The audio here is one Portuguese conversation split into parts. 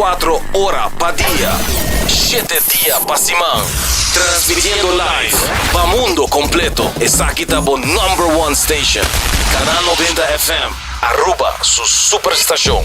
24 horas pa' día, 7 días pa' semana. Transmitiendo live pa' mundo completo. Esa aquí está por number one station. Canal 90 FM. Aruba, su superestación.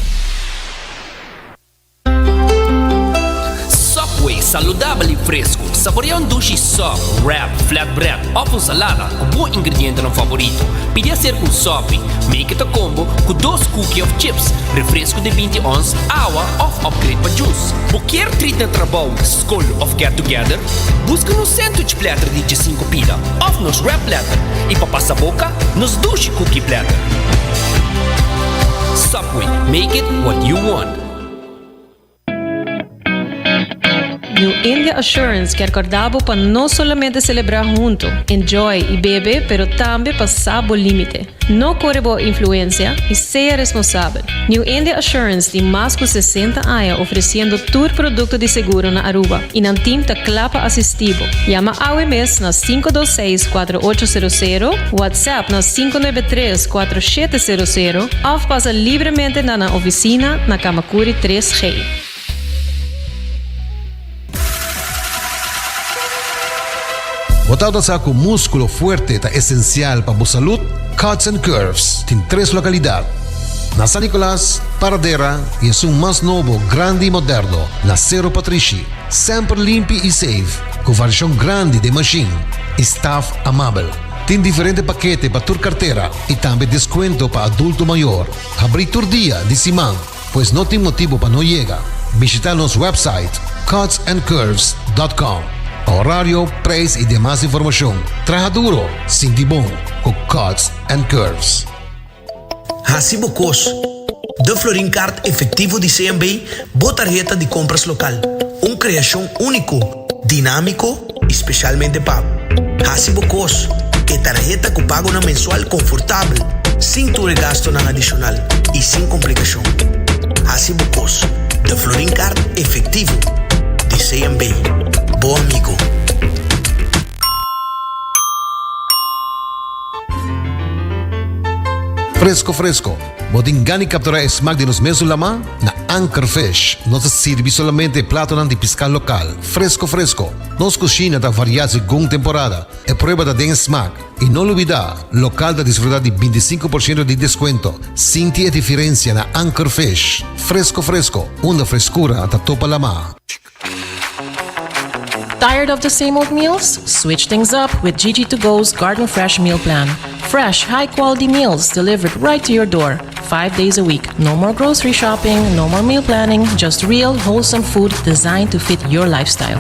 Subway, saudável e fresco. Saboreia um sushi soft, wrap, flatbread ou com salada com bom ingrediente no favorito. Pide a ser com sope. Make it a combo com 2 cookies of chips, refresco de 20 ons, água ou upgrade para juice. Qualquer treat na trabalho, school of get together, busca no sandwich platter de 5 pila ou nos wrap platter. E para passar a boca, nos sushi cookie platter. Subway, make it what you want. New India Assurance quer acordar para não somente celebrar junto, enjoy e beber, pero também passar o limite. Não corre boa influência e seja responsável. New India Assurance tem mais de 60 anos oferecendo todo produto de seguro na Aruba e não tem clapa assistivo. Llama AWMS na 526-4800, WhatsApp na 593-4700 ou passa livremente na oficina na Kamakuri 3G. Botado sa com músculo fuerte ta essencial para a saúde, Cuts and Curves tem 3 localidades. Na San Nicolás, Paradera e é um mais novo, grande e moderno, na Cerro Patrici. Sempre limpo e safe, com variação grande de machine. Staff amável. Tem diferentes paquetes para tua carteira e também desconto para adulto maior. Abrir todo dia de semana, pois não tem motivo para não chegar. Visita nosso website cutsandcurves.com. Horário, preço e demais informação. Traja duro, sinti bom, com Cuts and Curves. Hasibocos, de Florin Card efetivo de CMB, boa tarjeta de compras local. Criação único, dinâmico, especialmente pago. Hasibocos, que tarjeta que pago na mensual confortável, sem tu gasto na adicional e sem complicação. Hasibocos, de Florin Card efetivo de CMB. Bom amigo. Fresco. Modingani capturar smack de nos mesos lama na Anchor Fish. Nos sirve solamente plato de pescar local. Fresco. Nos cocina da variar según temporada. E prueba da den smack. E não olvidar, local da desfrutar de 25% de desconto. Sinti a diferença na Anchor Fish. Fresco. Uma frescura da topa lama. Tired of the same old meals? Switch things up with GG2Go's Garden Fresh Meal Plan. Fresh, high-quality meals delivered right to your door, 5 days a week. No more grocery shopping, no more meal planning, just real, wholesome food designed to fit your lifestyle.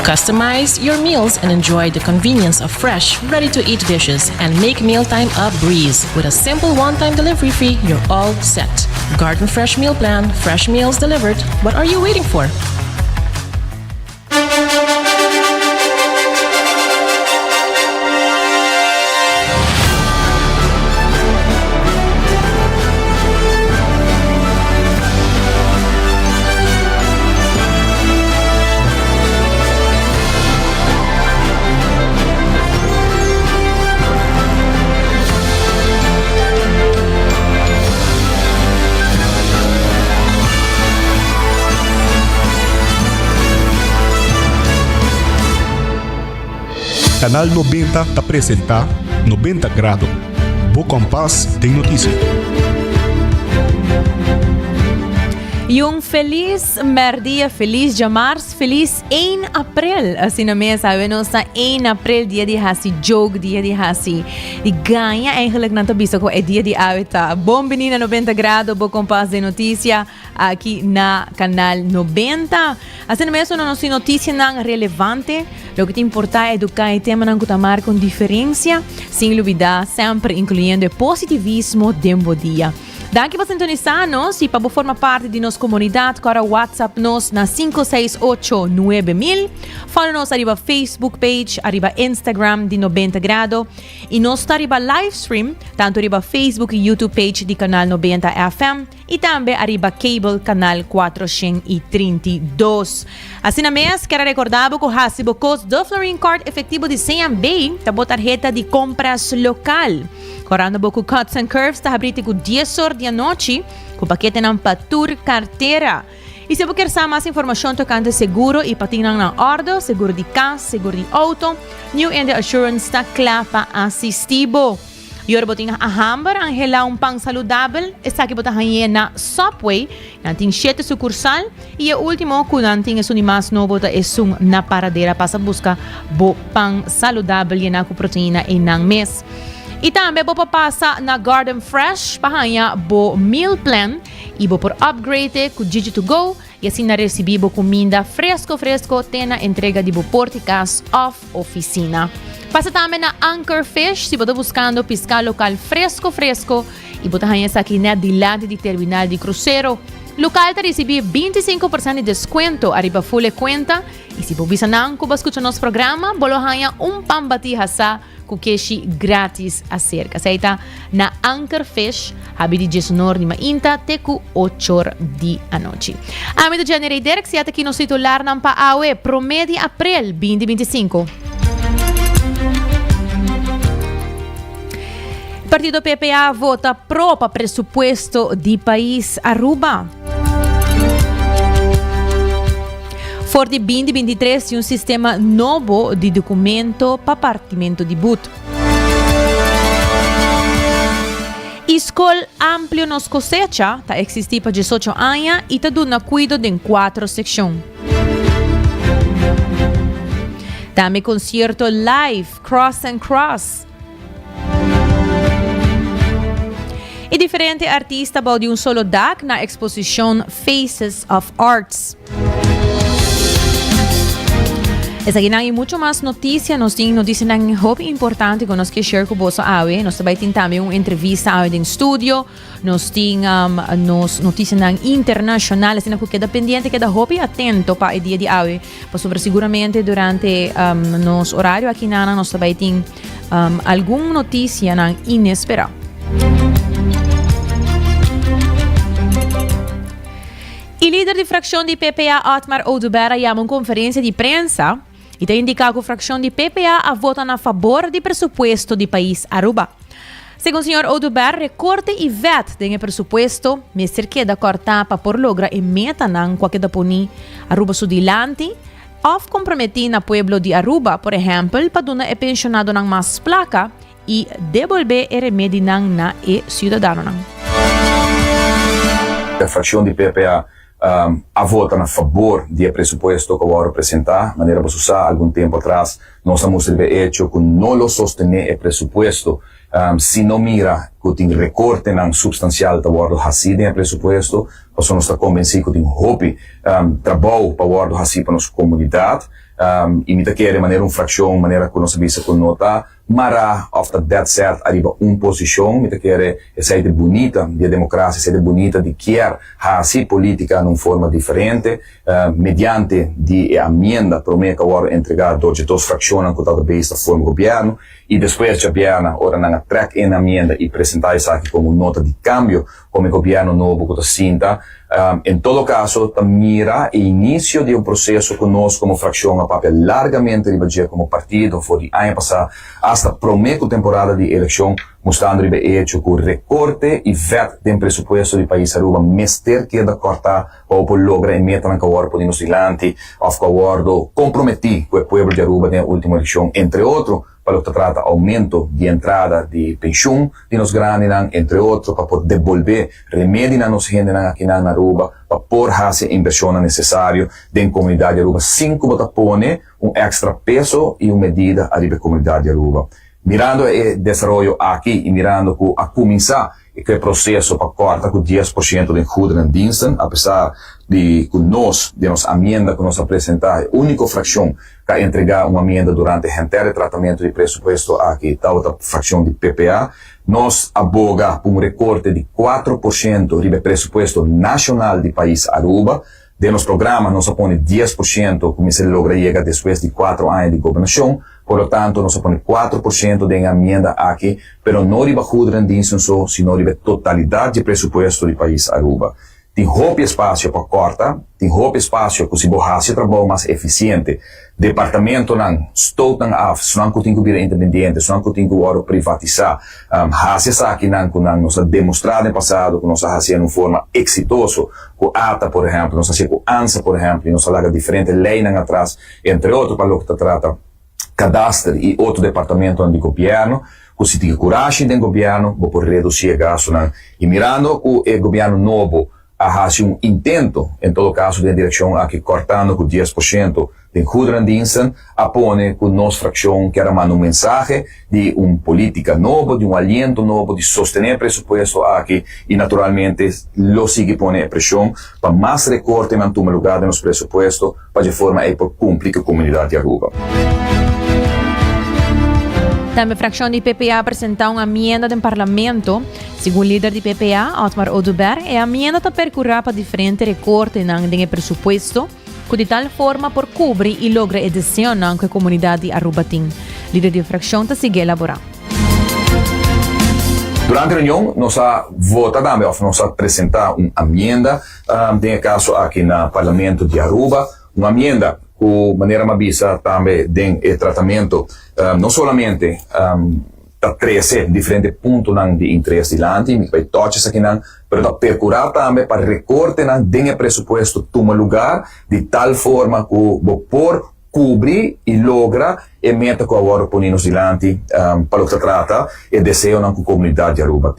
Customize your meals and enjoy the convenience of fresh, ready-to-eat dishes and make mealtime a breeze. With a simple one-time delivery fee, you're all set. Garden Fresh Meal Plan, fresh meals delivered. What are you waiting for? Canal 90 apresenta 90 Grado. Bo Compass tem notícia. Yung feliz merdia, feliz jamars, feliz 1 April. Assim na minha sabe, no sa 1 April, dia de hasi joke, dia de hasi. E ganha eigenlijk na tabisa ko é dia de avita. Bom menina 90 Grado, Bo Compass de notícia aqui na Canal 90. Assim na minha não nossa notícia não relevante. O que te importa é educar e tema não cutamar com diferença, sem olvidar, sempre incluindo o positivismo dentro do dia. Daqui para sintonizar-nos e para formar parte de nossa comunidade, para o WhatsApp nos na 5689000. Fala-nos arriba Facebook page, arriba Instagram de 90 Grado. E nós está arriba live stream, tanto arriba Facebook e YouTube page de Canal 90 FM. E também arriba cable Canal 432. Assim na mês, quero recordar que o Hasibocos do Florin Card efetivo de CMB está boa tarjeta de compras local. Corando com Cuts and Curves, está abrindo com 10 horas da noite, com paquete ng patur carteira. E se você quer saber mais informação tocante seguro e patinang ng ordo, seguro de casa, seguro de auto, New India Assurance está claro para assistibo. E ora botinha a hamburger, ang hela pang saludável, está aqui botinha na Subway, nating 7 sucursal, e o último, kung nating é mais novo, é na paradera para buscar bo pang saludável e na proteína e nang mes. E também vou passar na Garden Fresh para bo meal plan e vou por upgrade com Digi2Go e assim na receber bo comida fresco tena entrega de bo porticas off oficina. Passa também na Anchor Fish se você buscando pescar local fresco e botar essa aqui na dilante de terminal de cruzeiro. Local te receber 25% de desconto arriba full conta e se você visa não que escuta nosso programa, bolo hanha pambati hasa com queixe grátis acerca. Seita na Anchor Fish, habidi de sonor ni mainta teku 8 di anoche. Amigo de Janeiro Derek, se aqui no titular ng paawe, promedi April 2025. Partido PPA vota pro para presupuesto de país Aruba. For de 2023 e sistema novo de documento para partimento de BUT. Escola amplio nos cosecha, tá existir para 18 anos e tá dando cuido de 4 secções. Também concerto live, Cross and Cross. E diferente artista de solo DAC na exposição Faces of Arts. Essa aqui tem muito mais notícia, nós temos notícia muito importante que nós queremos share com você hoje. Nós também temos também uma entrevista hoje no estúdio, nós temos notícia internacional, assim que queda pendente, queda muito atento para o dia de hoje, porque seguramente durante nosso horário aqui nós também temos alguma notícia inesperada. E líder de fração de PPA, Otmar Oduber, chama uma conferência de prensa e tem indicado que a fração de PPA a vota a favor do presupuesto do país Aruba. Segundo o senhor Oduber, recorte e vet do presupuesto, me cerqueda cortar para por logra e meta nang qualquer da puni Aruba sudilante, of comprometer na pueblo de Aruba, por exemplo, para dona e pensionado nang mas placa e devolver e remedi nang na e cidadano nang. A fração de PPA a vota a favor do presupuesto que vou apresentar, maneira para usar algum tempo atrás, nós estamos hecho que não lo sostener o presupuesto, se não mira que tem recorte substancial da guarda assim no presupuesto, nós estamos convencidos que tem hobby trabalho para guarda assim para nossa comunidade, e me quer de maneira fração, maneira que nós visa que nota, mara after that set arriba posição, me quer essa ideia bonita de democracia, essa ideia bonita de querer assim política numa forma diferente, mediante de emenda promete agora entregar dos frações que tal vez da forma governo e depois de governo ora na track em emenda e apresentar isso aqui como nota de cambio como governo novo que sinta. Em todo caso, mira o início de processo que nós, como fração, a papel largamente ribadia como partido, foi de ano passado, hasta promete temporada de eleição, mostrando que hecho que o recorte e vet do presupuesto do país Aruba, mester que da cortar, para logra e meta na cawar por nos dilante, of cawardo, comprometer com o povo de Aruba na última eleição, entre outros, para o que trata aumento de entrada de pensão de nos grandes, entre outros, para poder devolver remédio na nos gente aqui na Aruba, para por fazer inversão necessária da comunidade de Aruba, sem que você pone extra peso e uma medida ali da comunidade de Aruba. Mirando o desenvolvimento aqui e mirando que a começar o processo para cortar com 10% de goederendiensten, apesar de que nós, de nossa emenda que nós apresentar, a única fração que entregar uma emenda durante o inteiro tratamento de presupuesto aqui, tal outra fração de PPA, nós aboga por recorte de 4% do presupuesto nacional do país Aruba. De nos programas, nós põe 10%, como se logra chegar depois de 4 anos de governação. Por lo tanto, nós põe 4% de emenda aqui, pero não riba goederendiensten só, sino riba totalidade de presupuesto do país Aruba. tem roupa espaço para cortar, tem roupa espaço para se borrar se trabalho mais eficiente. Departamento não estou tão af, não que tem que vir independente, não que tem que agora privatizar. Essa aqui não nos demonstrado no passado que nós fazemos de forma exitosa, com ATA, por exemplo, nós fazemos com ANSA, por exemplo, e nós falamos diferentes leis atrás, entre outros, para o que trata cadastro e outro departamento de governo, que se tem coragem do governo, para reduzir gasto. E mirando o governo novo, a intento, em todo caso, de direção aqui cortando com 10% de hudrandiensten, apone com nossa fração que era uma mensagem de política nova, de aliento novo, de sostener presupuesto aqui e naturalmente lo sigue pone pressão para mais recorte mantume lugar nos presupuestos para de forma por cumprir com a comunidade de Aruba. Também a fração de PPA apresentou uma emenda do parlamento. Segundo o líder de PPA, Otmar Oduber, a emenda está percorrendo para diferentes recortes no presupuesto, de tal forma por cobrir e lograr adesão com a comunidade de Aruba. O líder da fração está seguindo elaborar. Durante a reunião, nós votamos também, nós apresentamos uma emenda, no caso aqui no Parlamento de Aruba, uma emenda de maneira mais também de tratamento, não somente da 13 diferentes pontos de interesse de lante, mas vai tocar aqui não, mas percurar também para recorte de presupuesto toma lugar de tal forma que por cobrir e logra e meta que agora ponemos dilante para o que trata e desejo na comunidade de Aruba.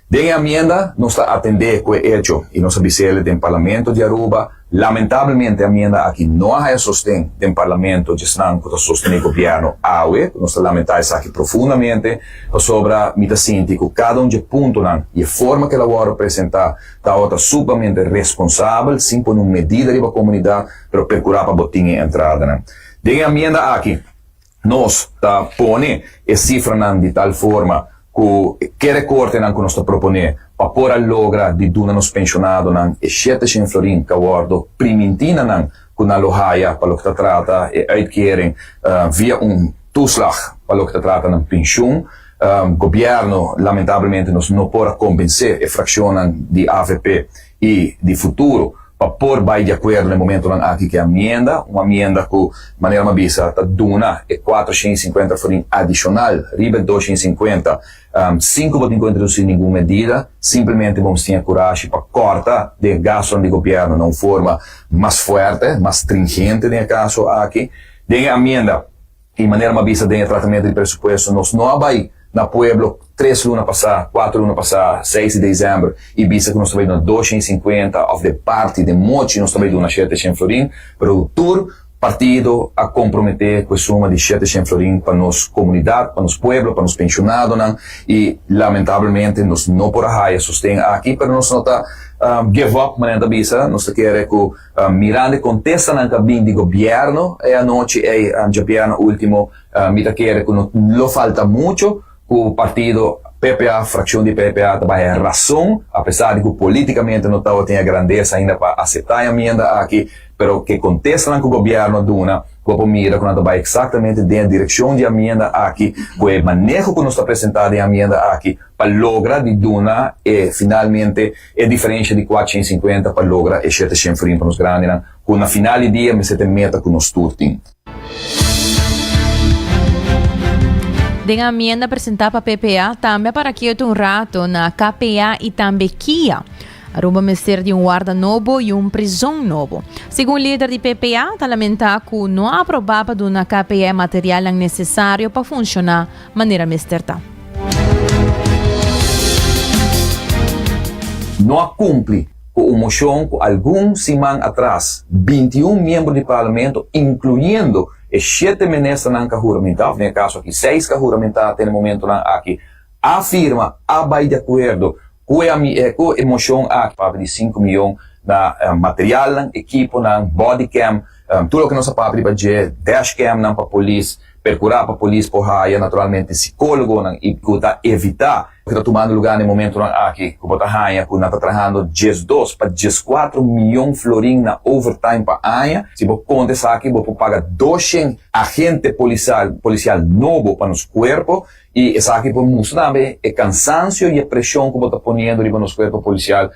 De a emenda, nós atendemos com o hecho e nós avisamos do Parlamento de Aruba. Lamentavelmente, a emenda aqui não há sostém do Parlamento de Snang que sostém o governo AUE. Nós lamentamos aqui profundamente sobre a mita síntico, cada de ponto e a forma que ela vai apresentar está outra supermente responsável, sem por uma medida de comunidade, para procurar para botinha entrada. De a emenda aqui, nós põe a cifra de tal forma que recorte que nós proponemos para pôr a logra de nos pensionados e 700 florin que aguardo primintina que na lohaia para o que trata e uitkering via toeslag para o que trata na pensão. Governo, lamentavelmente, nós não pode convencer a fração de AVP e de futuro para pôr vai de acordo no momento aqui que uma emenda que, de maneira mais vista, duna é 450 florin adicional, riba 250, 5 vão introduzir nenhuma medida, simplesmente vamos ter coragem para cortar de gasto de governo de uma forma mais forte, mais stringente, no caso aqui. De emenda, de maneira mais vista, de tratamento de presupuesto, nós não vai na Pueblo 3 lunas passadas, 4 lunas passadas, 6 de dezembro, e vista que nós trabalhamos 250, of the parte de mochi nós trabalhamos 700 florin, pero o tour partido a comprometer com a suma de 700 florin para nossa comunidade, para nosso pueblo, para nosso pensionados, e lamentavelmente nós não por a sustém aqui, pero nós não está give up, maneira bisa, nós queremos que mirando contesta na cabine de governo, e a noite é a governo último, mira quer que não falta muito, o partido PPA, fração de PPA, também é razão, apesar de que politicamente não tem a grandeza ainda para aceitar a emenda aqui, pero que contesta com o governo duna, como mira quando vai exatamente na direção de emenda aqui, com o manejo que nos está apresentado em emenda aqui, para lograr de duna e finalmente é diferente de 450 para lograr e 700 para nos grandes, com na final de dia, mas se tem meta que nos turtim. De a emenda apresentada para PPA também para que eu rato na KPA e também KIA. Aruba mister de guarda novo e prisão novo. Segundo o líder de PPA, está lamentar que não há aprovado de uma KPA material necessário para funcionar de maneira misterta. Não cumpre com a moção que alguns semanas atrás, 21 membros do parlamento, incluindo e 7 ministros não juramentados, no caso aqui 6 juramentados no momento aqui, afirma, vai de acordo com a moção aqui, de 5 milhões na material, equipo, body cam, tudo o que nós sabemos para fazer, dashcam para a polícia, percurar para a polícia, por raia, naturalmente, psicólogo, e evitar que está tomando lugar no momento aqui, que está hanha, que está trabalhando 2 para 4 milhões florim na overtime para hanha. Se você conta isso aqui, você paga 200 agentes policial novo para nos corpos. E isso aqui por mostrar também o cansaço e a pressão que você está ponendo no nosso corpo policial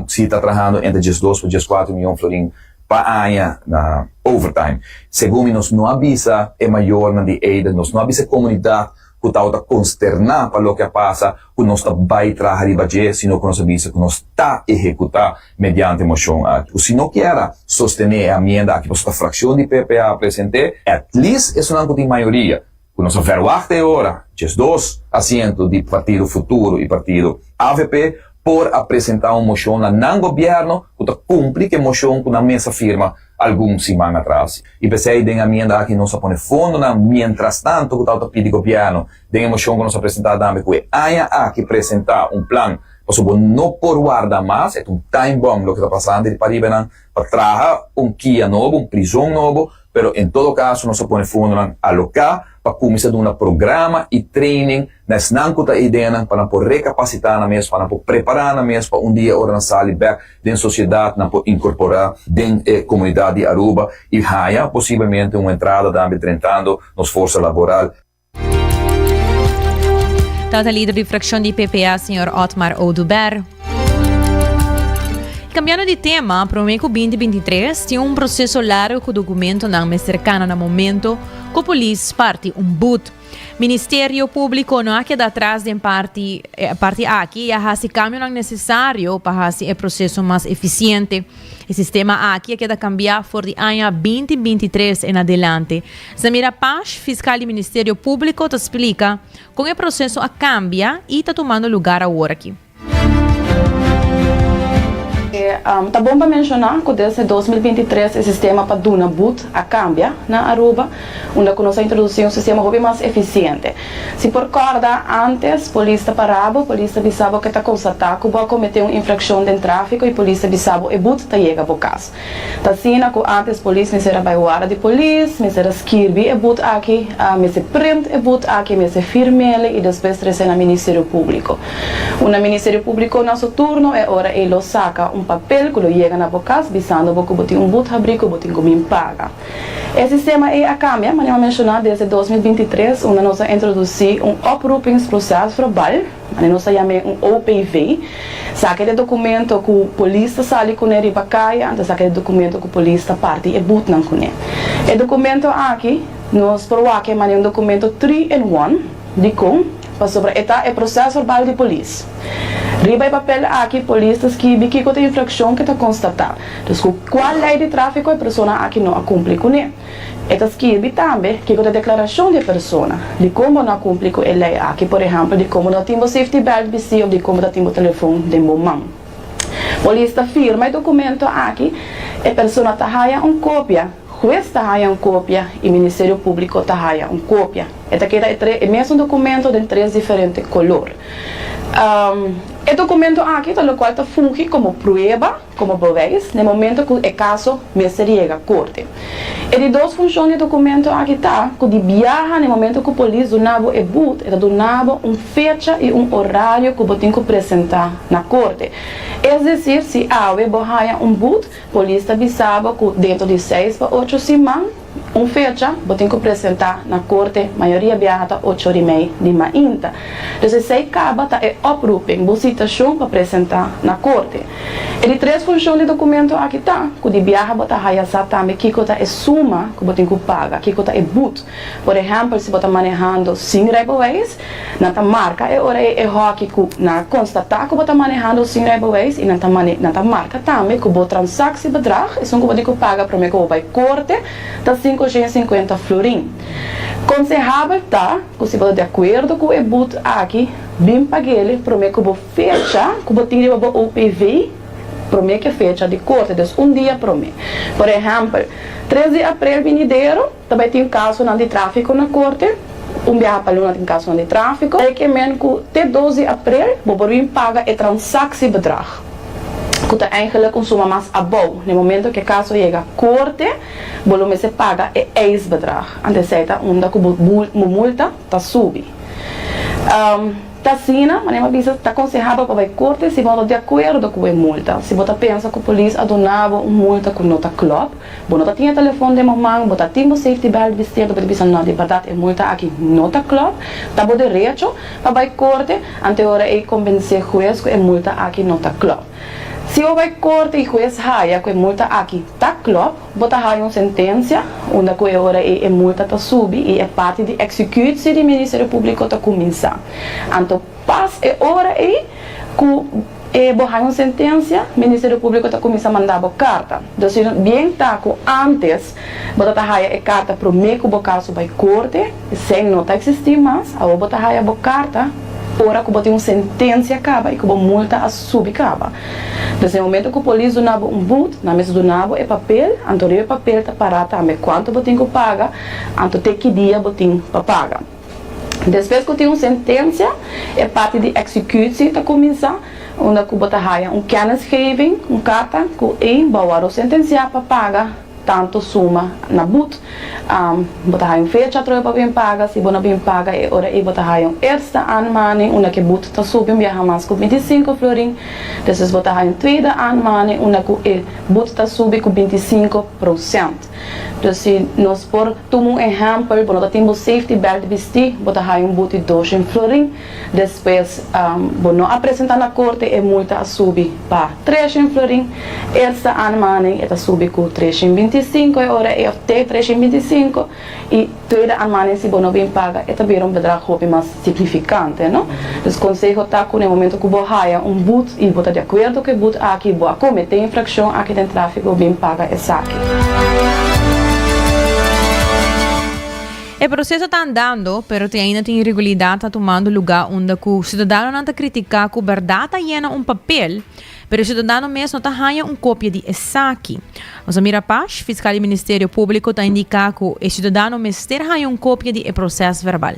se está trabalhando entre 2 para 4 milhões florim para hanha na overtime. Segundo nós não avisa é maior na de aida, nós não avisa a comunidade que está consternar para o que passa, que nós está vai trabalhar e bater, sino que nós avisa que nós está executar mediante moção. Se não quer sostener a emenda que a fração de PPA apresente, at least é uma de maioria. Que nós verwachte agora, 2 assentos de Partido Futuro e Partido AVP, por apresentar uma moção no governo que cumpre que moção que na mesa firma algumas semanas atrás. E pensei em a emenda que nós põe fundo, mientras tanto que está pedindo governo, tem a moção que nós apresentamos também que há que apresentar um plano para não por guardar mais, é um time bomb o que está passando de Paribenan, para trazer um Kia novo, prisão novo, pero em todo caso nós põe fundo alocar para começar um programa e training nas nancuta ideia para por recapacitar na mesa, para por preparar na mesa para dia hora na sala back dentro sociedade, para incorporar dentro comunidade de Aruba e haya possivelmente uma entrada também tentando nos força laboral. Tata líder de fração de PPA, Sr. Otmar Oduber. Cambiando de tema, para o mês 2023, tinha um processo largo com o documento não mais cercano no momento que a polícia parte boot. Ministério Público não há que dar atrás de parte aqui e há esse caminho necessário para fazer o processo mais eficiente. O sistema aqui é que dá cambiar for de ano 2023 em adelante. Samira Paz, fiscal do Ministério Público, te explica como o processo cambia e está tomando lugar agora aqui. Tá bom para mencionar que desde 2023 o sistema para Duna Boot cambia na Aruba, onde nós introduzimos um sistema bem mais eficiente. Se por corda antes, a polícia parava, a polícia avisava que está constatado que vai cometer uma infração de tráfico e a polícia avisava e boot está chega para o caso. Tá assim que antes a polícia me era baiuara de polícia, me era escrever e boot aqui, me se print e boot aqui, me se firmele e depois trazer no Ministério Público. O Ministério Público nosso turno é hora ele saca papel que chega na boca, visando que botem boot abrir, que botem como paga. Esse sistema cambia, mas eu mencionar desde 2023, onde nós introduzimos oproepingsprocesso verbal, nós chamamos OPV, saca de documento que o polícia sai com ele para caia, saca de documento que o polícia parte e boot não com ele. O documento aqui, nós provamos que é um documento 3-in-1, de com, sobre o processo verbal de polícia. Riba e papel aqui, polícias que tem infração que está constatada. Então, qual lei de tráfico a pessoa aqui não cumpre com ele? Está escrito também que a declaração de pessoa, de como não cumpre com a lei aqui, por exemplo, de como não tem safety belt, ou de como não tem o telefone de mão. Polícia firma o documento aqui, a pessoa está uma cópia. O juiz está uma cópia e o Ministério Público está uma cópia. É o mesmo documento de 3 diferentes cores. O documento aqui, o qual funge como prova, como bevis, no momento que o caso me chega à corte. E de 2 funções do documento aqui está, que de viaja no momento que a polícia donava o boot, ele donava fecha e horário que eu tenho que apresentar na corte. É dizer, se há boot, a polícia avisava que dentro de 6 para 8 semanas, fecha, eu tenho que apresentar na corte, maioria viaja 8h30 de manhã. Então, se acaba, é oproeping, boa citação para apresentar na corte. E de 3 funções do documento aqui está, que de viaja, você também que é suma que você tem que pagar, que é boot. Por exemplo, se você está manejando 5 reais, na marca é hora que na constatar que você está manejando 5 reais e na marca também que você transaxe bedrag, isso que você tem que pagar para mim que vai corte, está 550 florim. Aconselhável tá, que se você de acordo com o boot aqui, bem paguele, para mim que você fecha, que você tem o OPV, para mim que fecha de corte, então dia para mim. Por exemplo, 13 de abril vindouro, também tem caso de tráfico na corte, viagem para Luna tem caso de tráfico, é que mesmo que até 12 de abril, você paga o transaxie bedrag. Que eigenlijk consuma mais abou. No momento que o caso chega à corte, o volume se paga é ex-bedrag. Antes, onde a multa está subindo. Tacina, mas uma vez está aconselhável para vai corte se você de acordo com a multa. Se você pensa que a polícia adonava uma multa com nota club, você não tinha telefone de mamãe, você tinha o safety belt vestido para dizer não, de verdade é multa aqui nota club, está bom direito para vai corte, ante hora é convencer o juiz que é multa aqui nota club. Se o vai corte e o juiz raia que é multa aqui tá club, você raia uma sentença, onde a hora é multa tá subi e é parte de execução do Ministério Público tá começar. Então, pas é hora aí que borrar uma sentença, o Ministério Público está começando a mandar a carta. Então, bem tá que antes, você tá raia a carta para o meio que o caso vai corte, sem não tá existir mais, a você raia a carta, ora que você uma sentença acaba e que a multa a subir acaba. Nesse momento que o polícia donava um boot, na mesa donava é papel, então o papel está parado também quanto você tem que pagar, então tem que dia você tem para pagar. Depois que tem uma sentença, é parte de execução está começar, onde você raia um kennisgeving, carta que vai sentenciar para pagar tanto suma na boot, bota hai fecha para bem paga, se bona bem paga é hora e bota hai ersta anmaning, una que boot tá subi viaja mais com 25 florin, depois bota hai tweede anmaning, una que boot tá subi com 25%. Então se nós por tomar exemplo, bota temos safety belt vestir, bota hai boot de 200 florin, depois bono apresentar na corte é multa a subir para 300 florin, ersta anmaning é tá subi com 325 hora é até 325 e tweede anmaning se bono bem paga é também bedrag mais significante, não? Então conselho tá que no momento que você haja boot e você de acordo que boot aqui você cometer infração aqui tem tráfico bem paga é saque. O processo está andando, mas ainda tem irregularidade tá tomando lugar onde o cidadão não está criticando que a verdade está um papel, mas o cidadão mesmo não está uma cópia de saque. O Samira Paz, fiscal do Ministério Público, está indicando que o cidadão mesmo tem uma cópia de processo verbal.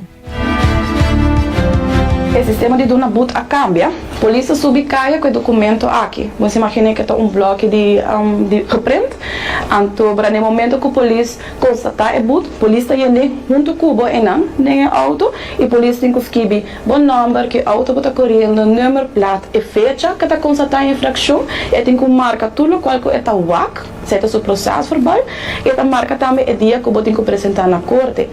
O sistema de dona boot a cambia, polícia subcaia com o documento aqui. Você imagina que é bloco de reprint. Então, no momento que a polícia constatar é boot, a polícia está junto com o nem auto e a polícia tem que escrever o número que o auto está correndo, número, plata e fecha que está constatar a infração e tem que marcar tudo o qual é o WAC, certo o processo verbal, e está marca também o dia que você tem que apresentar na corte.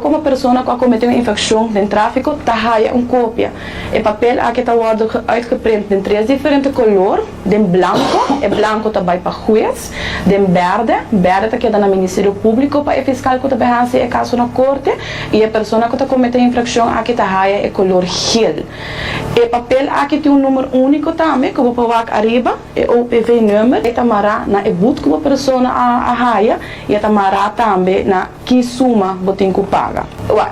Como a pessoa que cometeu uma infração de tráfico, está uma cópia. O papel aqui está uitgeprint em 3 diferentes cores. De branco, o branco está para o juiz. De verde está queda no Ministério Público para o fiscal que está behanse o caso na corte. E a pessoa que cometeu a infração aqui está o color gel. O papel aqui tem número único também, que você pode arriba, o OPV número. Está marcado na boot que a pessoa haja e está marcado também na que suma você tem que pagar.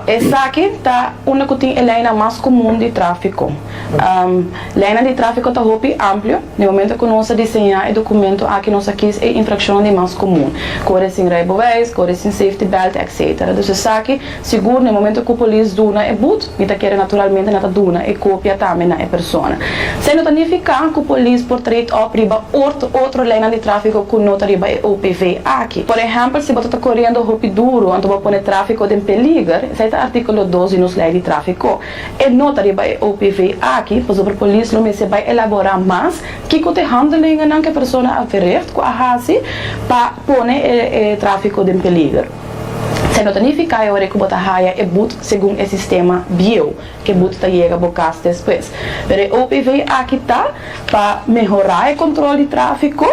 Essa aqui está uma que tem a linha mais comum de tráfico. Linha de tráfico está muito amplo. No momento que nós desenhamos o documento, aqui nós aqui é infração de mais comum. Corre sem rijbewijs, corre sem safety belt, etc. Então, essa aqui, seguro, no momento que a polícia duna é boot, e quer naturalmente não duna é cópia também na pessoa. Se não significa que a polícia por trade opriba outra linha de tráfico que não arriba é OPV aqui. Por exemplo, se você está correndo muito duro, então você põe tráfico de peligro, esse é o artigo 12 nos lei de tráfico. E não arriba é OPV aqui, pois a polícia não vai elaborar mais que o handling não que a pessoa aferrete com a raça para pôr o tráfico de peligro. Se não significa que o bota raia é boot segundo o sistema bio, que boot está chega a bocar depois. Mas o OPV aqui está para melhorar o controle de tráfico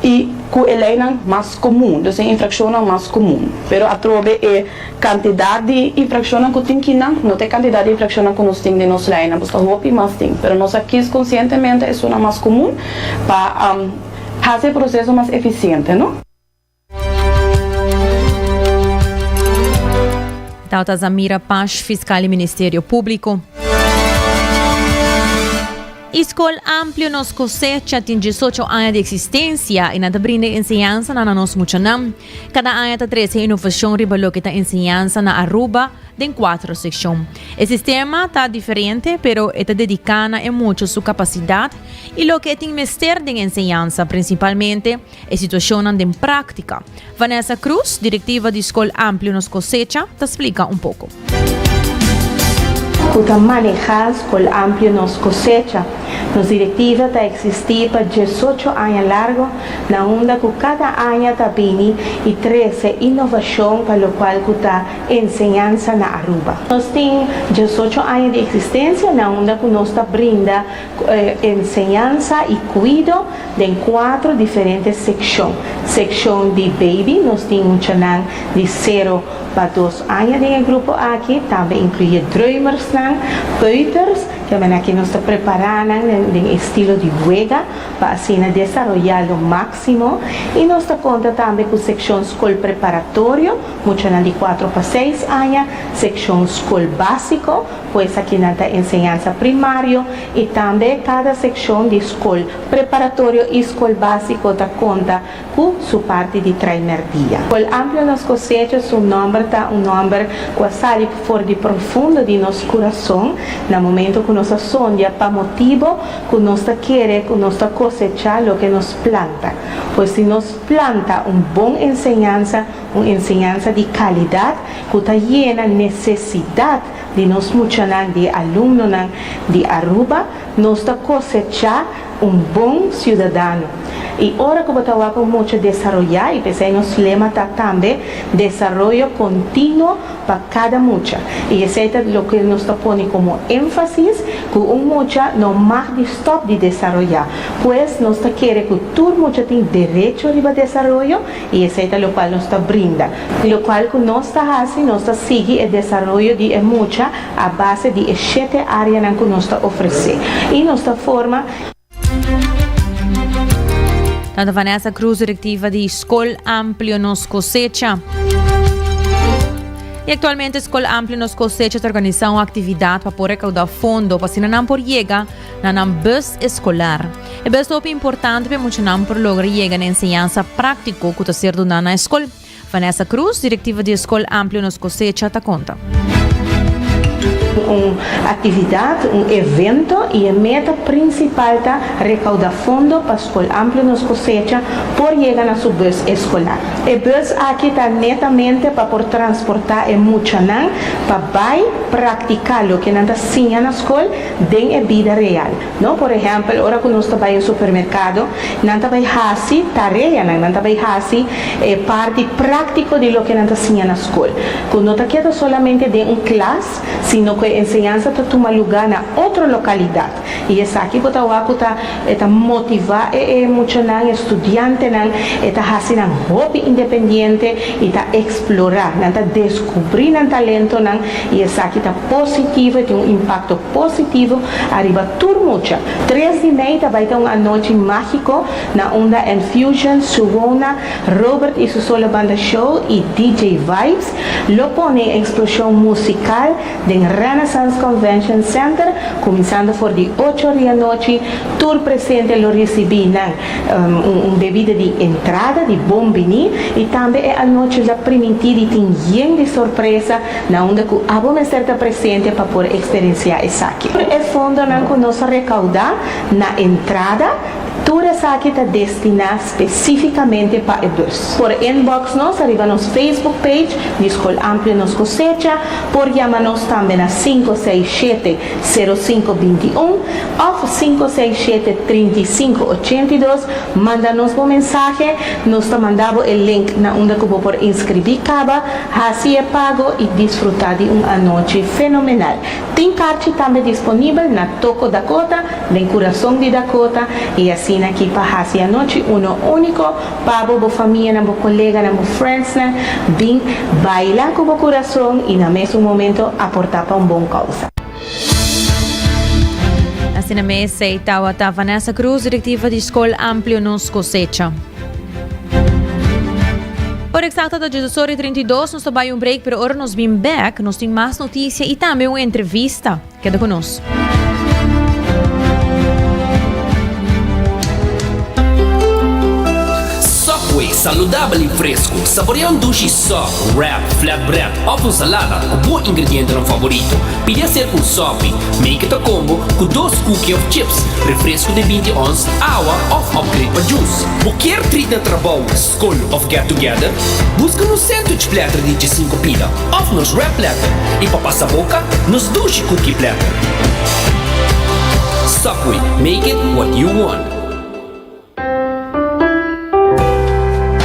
e com a lei mais comum, então a infração mais comum. Mas a trove é quantidade de infração que tem que não tem quantidade de infração que nós temos de nossa lei, nós estamos hopi mais tem. Mas nós aqui conscientemente é uma mais comum para fazer o processo mais eficiente, não? Tauta Samira Paz, fiscal do Ministério Público. Escola Amplio nos cosecha tem 18 anos de existência e nada brinda ensinança na nos muchanam. Cada ano está 13 inovação ribalo que está ensinança na Aruba em 4 secções. O sistema está diferente, pero está dedicado a muito sua capacidade e lo que tem mestre de ensinança, principalmente a situação de prática. Vanessa Cruz, diretiva da Escola Amplio nos cosecha, te explica pouco. que manejar escola amplia nos cosecha. Nos directiva está existir para 18 años largo, na onda que cada año está bini y 13 inovación para lo cual que está enseñanza na Aruba. Nos tiene 18 años de existencia, na onda que nos brinda enseñanza y cuidado de 4 diferentes secciones. Sección de baby, nos tiene un chanán de 0 para 2 años en el grupo aquí, también incluye drummers, peuters, que aquí nos está preparando en estilo de juega para así desarrollar lo máximo, y nos está conta también con sección escolar preparatorio, mucho de 4 para 6 años, sección escolar básico, pues aquí nos está enseñanza primario, y también cada sección de escolar preparatorio y escolar básico está conta con su parte de primer día. El amplio nos cosecha su nombre está un nombre que sale por de profundo de nuestro corazón, en el momento que nos sonha para motivo que nos quiere, que nos cosechar lo que nos planta. Pues si nos planta una buena enseñanza de calidad, que está llena necesidad de nos muchos de alumnos de Aruba, nos cosechar un buen ciudadano. Y ahora que estamos con mucho desarrollar, y pensé en los lemas también, desarrollo continuo para cada mucha. Y ese es lo que nos pone como énfasis, que un mucha no más de stop de desarrollar. Pues nos quiere que todo mucha tiene derecho a desarrollo, y ese es lo cual nos brinda. Lo cual que nos hace, nos sigue el desarrollo de mucha a base de 7 áreas que nos ofrece. Y nos forma. Tanto Vanessa Cruz, directiva de Escola Amplio Nos Cosecha. E atualmente a Escola Amplio Nos Cosecha está organizando uma atividade para poder recaudar fundo para se não por chegar na bus escolar. E bus é importante para muitos não por lograr chegar na ensinança prática que está sendo dada na escola. Vanessa Cruz, directiva de Escola Amplio Nos Cosecha, está conta. Uma atividade, evento, e a meta principal é recaudar fundo para a Escola Amplia Nos Cosecha por chegar na sua bus escolar. A bus aqui está netamente para por transportar muito para praticar o que não está ensina na escola em a vida real. Não, por exemplo, agora que nós estamos no supermercado, não está bem assim tarefa, não está bem assim parte prática de lo que não está ensina na escola. Quando não está quieto solamente de classe, sino que a enseñanza toma lugar na outra localidade. E essa aqui está motivar muitos estudantes está fazendo um hobby independente e está explorar, está descobrir talento e essa aqui está positiva, tem impacto positivo arriba tudo mucho. 3:30 vai ter uma noite mágica na onda Infusion, Suona, Robert e sua solo banda show e DJ Vibes. Lo pone em explosão musical de Renaissance Convention Center, começando por de 8 da noite. Todo presente lo recebi bebida de entrada, de bombini, e também a noite já permitida e tem de surpresa na onda que a bom estar presente para poder experienciar isso aqui. É fundo que nós recaudar na entrada. Tudo isso aqui está destinado especificamente para o bus. Por inbox nós, arriba nos Facebook page, de Escola Amplia Nos Cosecha, por chamar-nos também a 567-0521 ou 567-3582. Manda-nos uma mensagem, nós te mandamos o link na onde que vou por inscrever caba, assim é pago e desfrutar de uma noite fenomenal. Tem carta também disponível na Toco Dakota, no coração de Dakota, e assim aqui para fazer a noite único para a família, para colega, para friends, bem bailar com o coração e no mesmo momento aportar para bom causa. Assim na mesa está a Vanessa Cruz, directiva de Escola Amplio Nos Cosecha. Por exato da 18h32, nós tomamos break, pero agora nós vamos back, nós temos mais notícias e também uma entrevista. Queda conosco. Subway, saudável e fresco. Saboreia dushi soft, wrap, flatbread ou com salada, o bom ingrediente no favorito. Pide ser com sopi, make it a combo com 2 cookies of chips, refresco de 20 ons, água ou upgrade para juice. Qualquer treat na trabalho, school of get together, busca no sandwich platter de 5 pila, ou nos wrap platter, e para passar a boca, nos dushi cookie platter. Subway, make it what you want.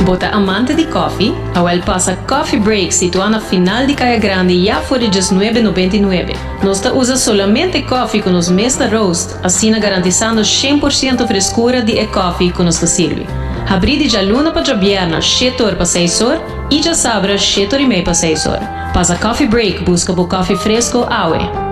Bota amante de coffee, Awel passa Coffee Break situado na final de Caia Grande já por $19,99. Nós usa solamente coffee com os Mesta Roast, assim garantizando 100% frescura de coffee que nos serve. Abri de luna para viernes, 7 horas para 6 horas, e já sabra 7 horas e meia para 6 horas. Passa Coffee Break, busca por coffee fresco, Awe.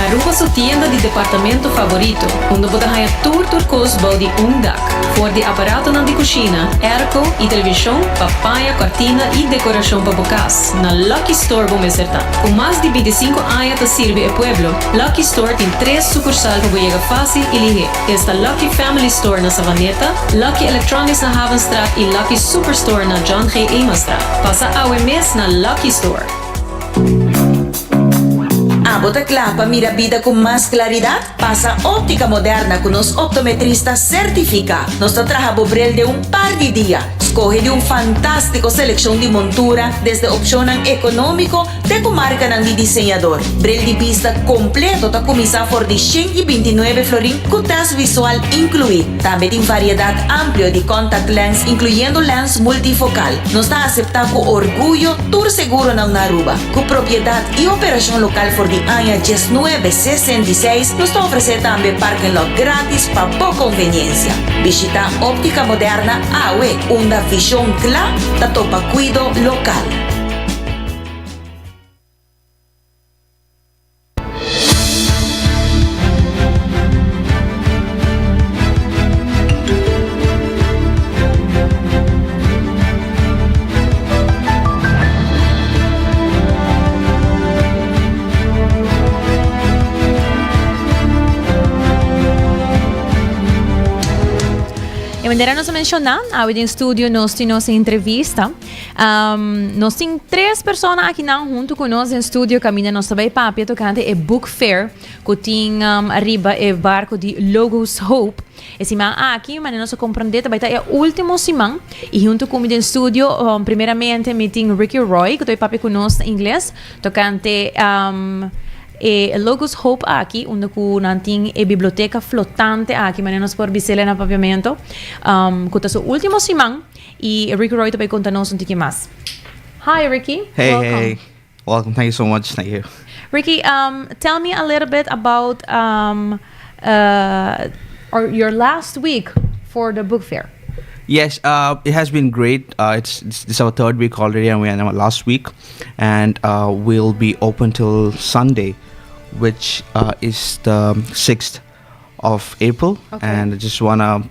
Aruba sua tienda de departamento favorito, onde você ganha turcos de dak, for de aparato de cozinha, airco e televisão, papaya, cortina e decoração para bocas. Na Lucky Store vamos acertar. Com mais de 25 anos de servir ao pueblo, Lucky Store tem 3 sucursais para chegar fácil e ligeiro. Esta Lucky Family Store na Savaneta, Lucky Electronics na Havenstraat e Lucky Superstore na John G. Eamonstraat. Passa ao mês na Lucky Store. Bota clapa, mira vida con más claridad. Pasa óptica moderna con los optometristas certificados. Nos trabaja Bobrel de un par de días. Escoge de un fantástico selección de montura, desde opción económico de comarca de diseñador. Brel de vista completo ta comisa por de 129 florín con test visual incluido. También tiene variedad amplia de contact lens, incluyendo lens multifocal. Nos está aceptado con orgullo tour seguro na Aruba. Con propiedad y operación local por de año 1966, nos está ofreciendo también parking lot gratis para por conveniencia. Visita óptica moderna AWE, una visión clara da topa cuido local. Maneira nos mencionar, aqui no estúdio nós temos entrevista. Nós temos 3 pessoas aqui junto conosco no estúdio, caminhando nosso bem papo, tocante é Book Fair, que tem arriba é barco de Logos Hope. Esse man aqui, mas nós compreender também é o último semana e junto comigo no estúdio, primeiramente me tem Ricky Roy, que tem papo conosco em inglês, tocante Logos Hope aqui, onde nanting a biblioteca flotante aqui, mas nós por visela no paviamento. Que é o último semana e Ricky Roy também conta-nos um pouquinho mais. Hi, Ricky. Hey, welcome. hey. Welcome. Thank you so much. Thank you. Ricky, tell me a little bit about your last week for the book fair. Yes, it has been great. It's our 3rd week already, and we're in our last week, and we'll be open till Sunday, which is the 6th of April. Okay. And I just wanna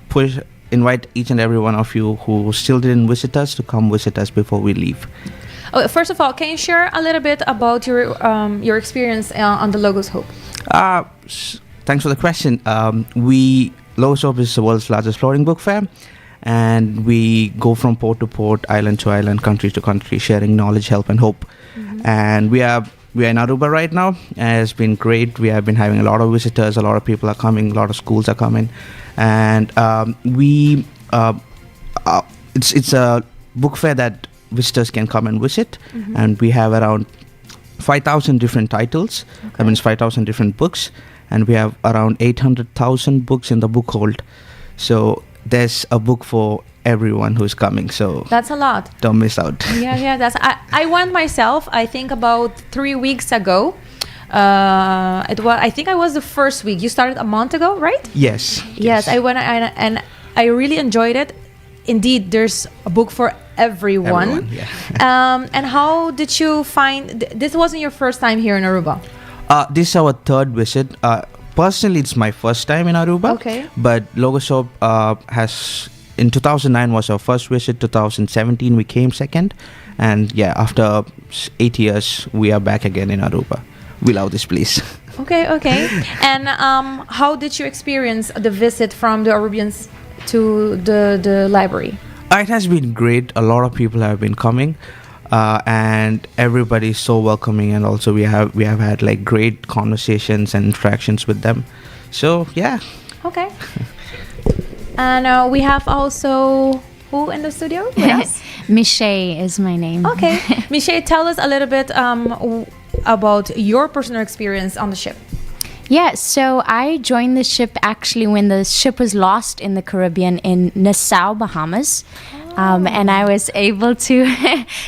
invite each and every one of you who still didn't visit us to come visit us before we leave. Oh, first of all, can you share a little bit about your experience on the Logos Hope? Thanks for the question. Logos Hope is the world's largest floating book fair. And we go from port to port, island to island, country to country, sharing knowledge, help, and hope. Mm-hmm. And we are in Aruba right now, and it's been great. We have been having a lot of visitors, a lot of people are coming, a lot of schools are coming, and it's a book fair that visitors can come and visit. Mm-hmm. And we have around 5,000 different titles. Okay. That means 5,000 different books, and we have around 800,000 books in the book hold. So there's a book for everyone who's coming, so that's a lot. Don't miss out. Yeah. I went myself. I think about 3 weeks ago. I think I was the first week. You started a month ago, right? Yes. I went and I really enjoyed it. Indeed, there's a book for everyone. Yeah. And how did you find? This wasn't your first time here in Aruba. This is our 3rd visit. Personally, it's my first time in Aruba. Okay. But Logos Hope has, in 2009 was our first visit. 2017 we came second, and yeah, after 8 years we are back again in Aruba. We love this place. Okay. And how did you experience the visit from the Arubians to the library? It has been great. A lot of people have been coming, and everybody's so welcoming. And also, we have had like great conversations and interactions with them. So yeah. Okay. And we have also who in the studio with us? Michelle is my name. Okay. Michelle, tell us a little bit about your personal experience on the ship. Yeah, so I joined the ship actually when the ship was lost in the Caribbean in Nassau, Bahamas. And I was able to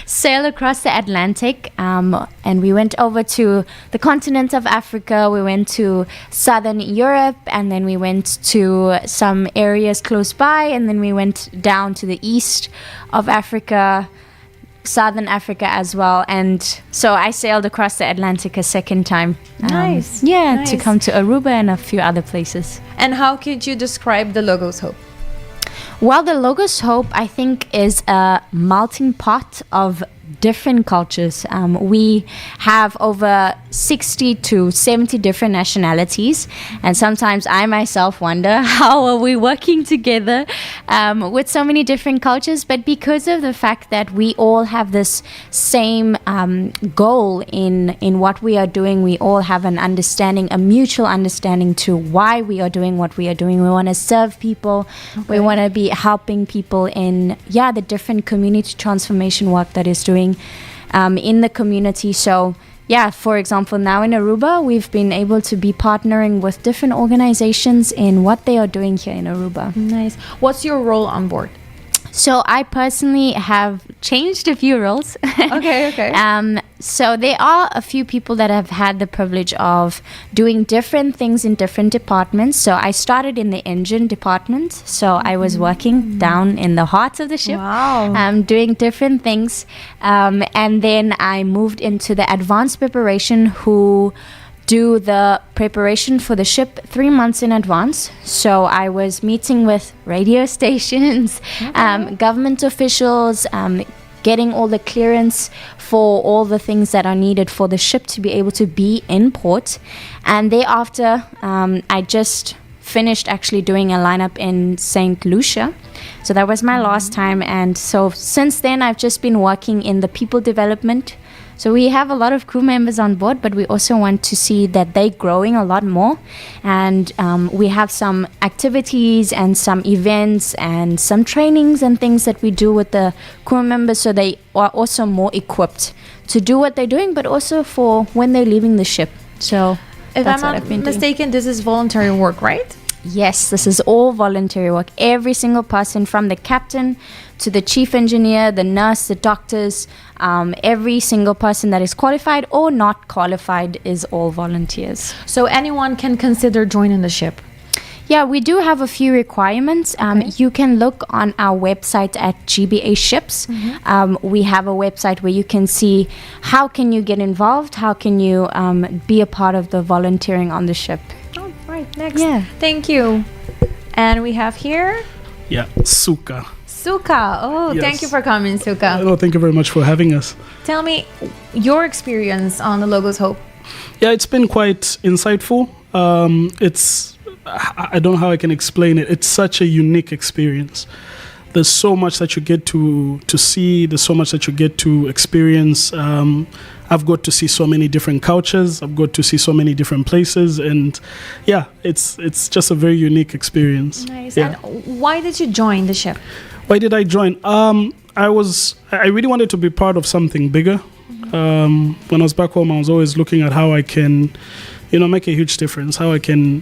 sail across the Atlantic, and we went over to the continent of Africa. We went to southern Europe, and then we went to some areas close by, and then we went down to the east of Africa, southern Africa as well. And so I sailed across the Atlantic a second time. Nice. Yeah, Nice. to come to Aruba and a few other places. And how could you describe the Logos Hope? Well, the Logos Hope, I think, is a melting pot of different cultures. We have over 60 to 70 different nationalities, and sometimes I myself wonder how are we working together with so many different cultures. But because of the fact that we all have this same goal in what we are doing, we all have an understanding, a mutual understanding to why we are doing what we are doing. We want to serve people. We want to be helping people in the different community transformation work that is doing in the community. So for example, now in Aruba, we've been able to be partnering with different organizations in what they are doing here in Aruba. Nice. What's your role on board? So I personally have changed a few roles. Okay. So there are a few people that have had the privilege of doing different things in different departments. So I started in the engine department. So I was working down in the heart of the ship. Wow. Doing different things. And then I moved into the advanced preparation, who do the preparation for the ship 3 months in advance. So I was meeting with radio stations, government officials, getting all the clearance for all the things that are needed for the ship to be able to be in port. And thereafter, I just finished actually doing a lineup in St. Lucia. So that was my last time. And so since then, I've just been working in the people development. So we have a lot of crew members on board, but we also want to see that they're growing a lot more. And we have some activities and some events and some trainings and things that we do with the crew members, so they are also more equipped to do what they're doing, but also for when they're leaving the ship. So If that's I'm what I've not been doing. mistaken, this is voluntary work, right? Yes, this is all voluntary work. Every single person, from the captain to the chief engineer, the nurse, the doctors, every single person that is qualified or not qualified is all volunteers. So anyone can consider joining the ship? Yeah, we do have a few requirements. You can look on our website at GBA Ships. We have a website where you can see how can you get involved, how can you be a part of the volunteering on the ship. Oh, right. Next. Yeah. Thank you. And we have here Yeah, Suka. Suka. Oh, Yes. thank you for coming, Suka. Oh, thank you very much for having us. Tell me your experience on the Logos Hope. Yeah, it's been quite insightful. I don't know how I can explain it. It's such a unique experience. There's so much that you get to see. There's so much that you get to experience. I've got to see so many different cultures. I've got to see so many different places, and yeah, it's just a very unique experience. Nice. Yeah. And why did you join the ship? Why did I join? I really wanted to be part of something bigger. When I was back home, I was always looking at how I can, make a huge difference, how I can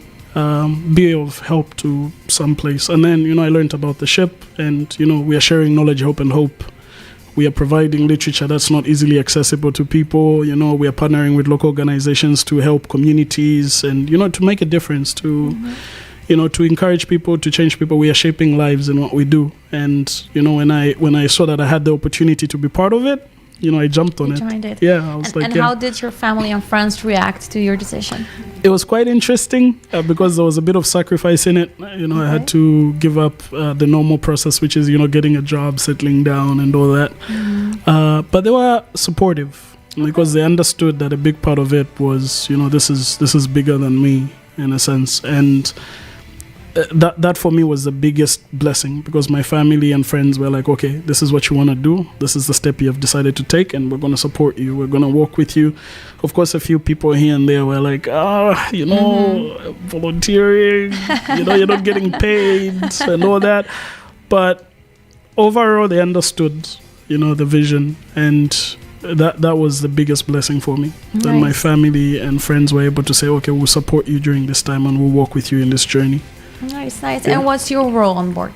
be of help to some place. And then, I learned about the ship, and, we are sharing knowledge, hope, and hope. We are providing literature that's not easily accessible to people. We are partnering with local organizations to help communities and, to make a difference, to encourage people, to change people. We are shaping lives in what we do. And, when I saw that I had the opportunity to be part of it, I jumped on it. Joined it. Yeah, I was And how did your family and friends react to your decision? It was quite interesting because there was a bit of sacrifice in it. I had to give up the normal process, which is, getting a job, settling down and all that. But they were supportive because they understood that a big part of it was, this is bigger than me in a sense. And that for me was the biggest blessing, because my family and friends were like, okay, this is what you want to do. This is the step you have decided to take, and we're going to support you. We're going to walk with you. Of course, a few people here and there were like, volunteering, you're not getting paid and all that. But overall, they understood, the vision, and that was the biggest blessing for me. Nice. That my family and friends were able to say, okay, we'll support you during this time and we'll walk with you in this journey. Nice. Yeah. And what's your role on board?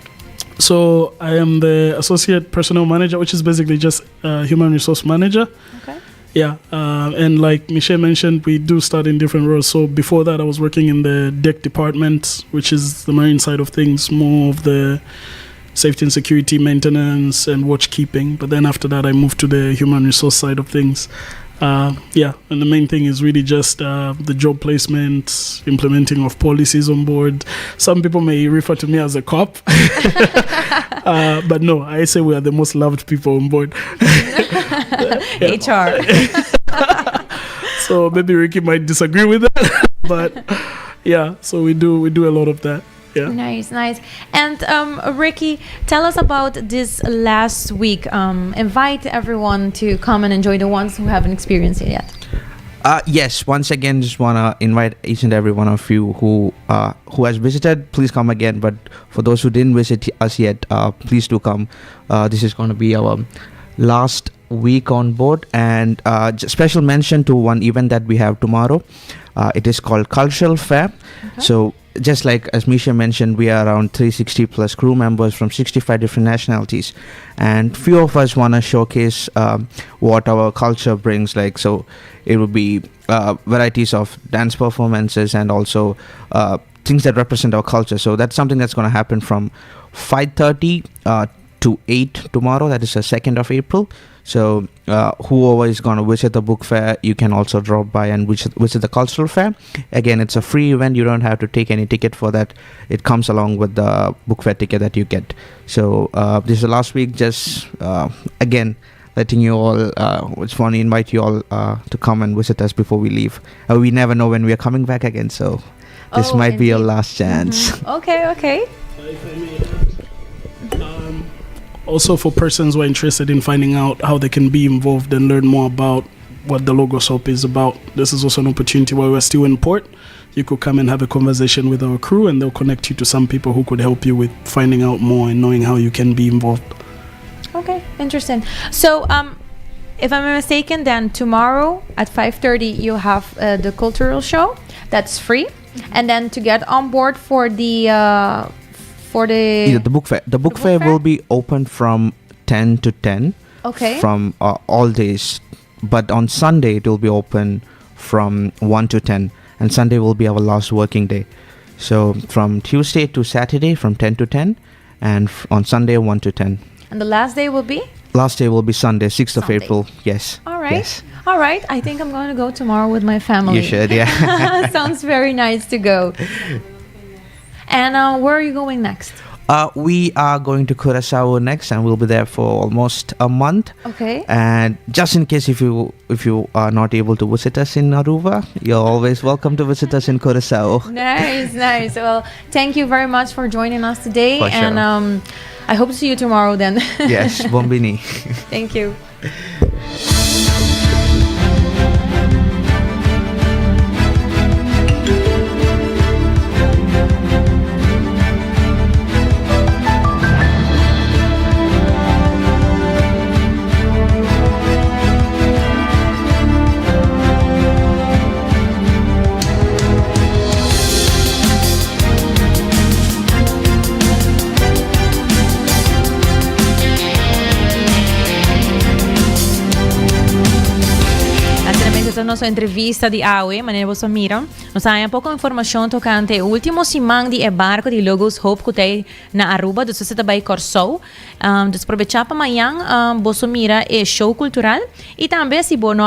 So I am the associate personnel manager, which is basically just human resource manager. Okay. Yeah, and like Michelle mentioned, we do start in different roles. So before that, I was working in the deck department, which is the marine side of things, more of the safety and security, maintenance, and watchkeeping. But then after that, I moved to the human resource side of things. And the main thing is really just the job placement, implementing of policies on board. Some people may refer to me as a cop, but no, I say we are the most loved people on board. HR. So maybe Ricky might disagree with that, but yeah, so we do a lot of that. Yeah. Nice. And Ricky, tell us about this last week. Invite everyone to come and enjoy, the ones who haven't experienced it yet. Yes, once again, just want to invite each and every one of you who has visited, please come again. But for those who didn't visit us yet, please do come. This is going to be our last week on board, and special mention to one event that we have tomorrow. It is called Cultural Fair. Okay. So just like as Misha mentioned, we are around 360 plus crew members from 65 different nationalities, and few of us want to showcase what our culture brings. Like, so it will be varieties of dance performances and also things that represent our culture. So that's something that's going to happen from 5:30 to 8 tomorrow. That is the 2nd of April. So whoever is going to visit the book fair, you can also drop by and visit the cultural fair. Again, it's a free event. You don't have to take any ticket for that. It comes along with the book fair ticket that you get. So this is the last week. Just again, letting you all, it's fun to invite you all to come and visit us before we leave. We never know when we are coming back again. So this might be your last chance. Mm-hmm. Okay. Also, for persons who are interested in finding out how they can be involved and learn more about what the Logos Hope is about, this is also an opportunity while we're still in port. You could come and have a conversation with our crew, and they'll connect you to some people who could help you with finding out more and knowing how you can be involved. Okay, interesting. So, if I'm not mistaken, then tomorrow at 5:30 you have the cultural show. That's free, and then to get on board for the book fair. The book fair will be open from 10 to 10. Okay. From all days, but on Sunday it will be open from 1 to 10, and Sunday will be our last working day. So from Tuesday to Saturday from 10 to 10, and on Sunday 1 to 10. And the last day will be? Last day will be Sunday, 6th of April. Yes. All right. Yes. All right. I think I'm going to go tomorrow with my family. You should, yeah. Sounds very nice to go. And where are you going next? We are going to Curaçao next, and we'll be there for almost a month. Okay. And just in case if you are not able to visit us in Aruba, you're always welcome to visit us in Curaçao. Nice. Well, thank you very much for joining us today. For sure. And I hope to see you tomorrow then. Yes, Bombini. Thank you. Nossa entrevista di AUE, maneira você mira, nós temos pouca informação tocante o último simang de barco de Logos Hope que tem na Aruba, do Sociedade Bay Corsou. Aproveitar para amanhã, você mira show cultural e também se bono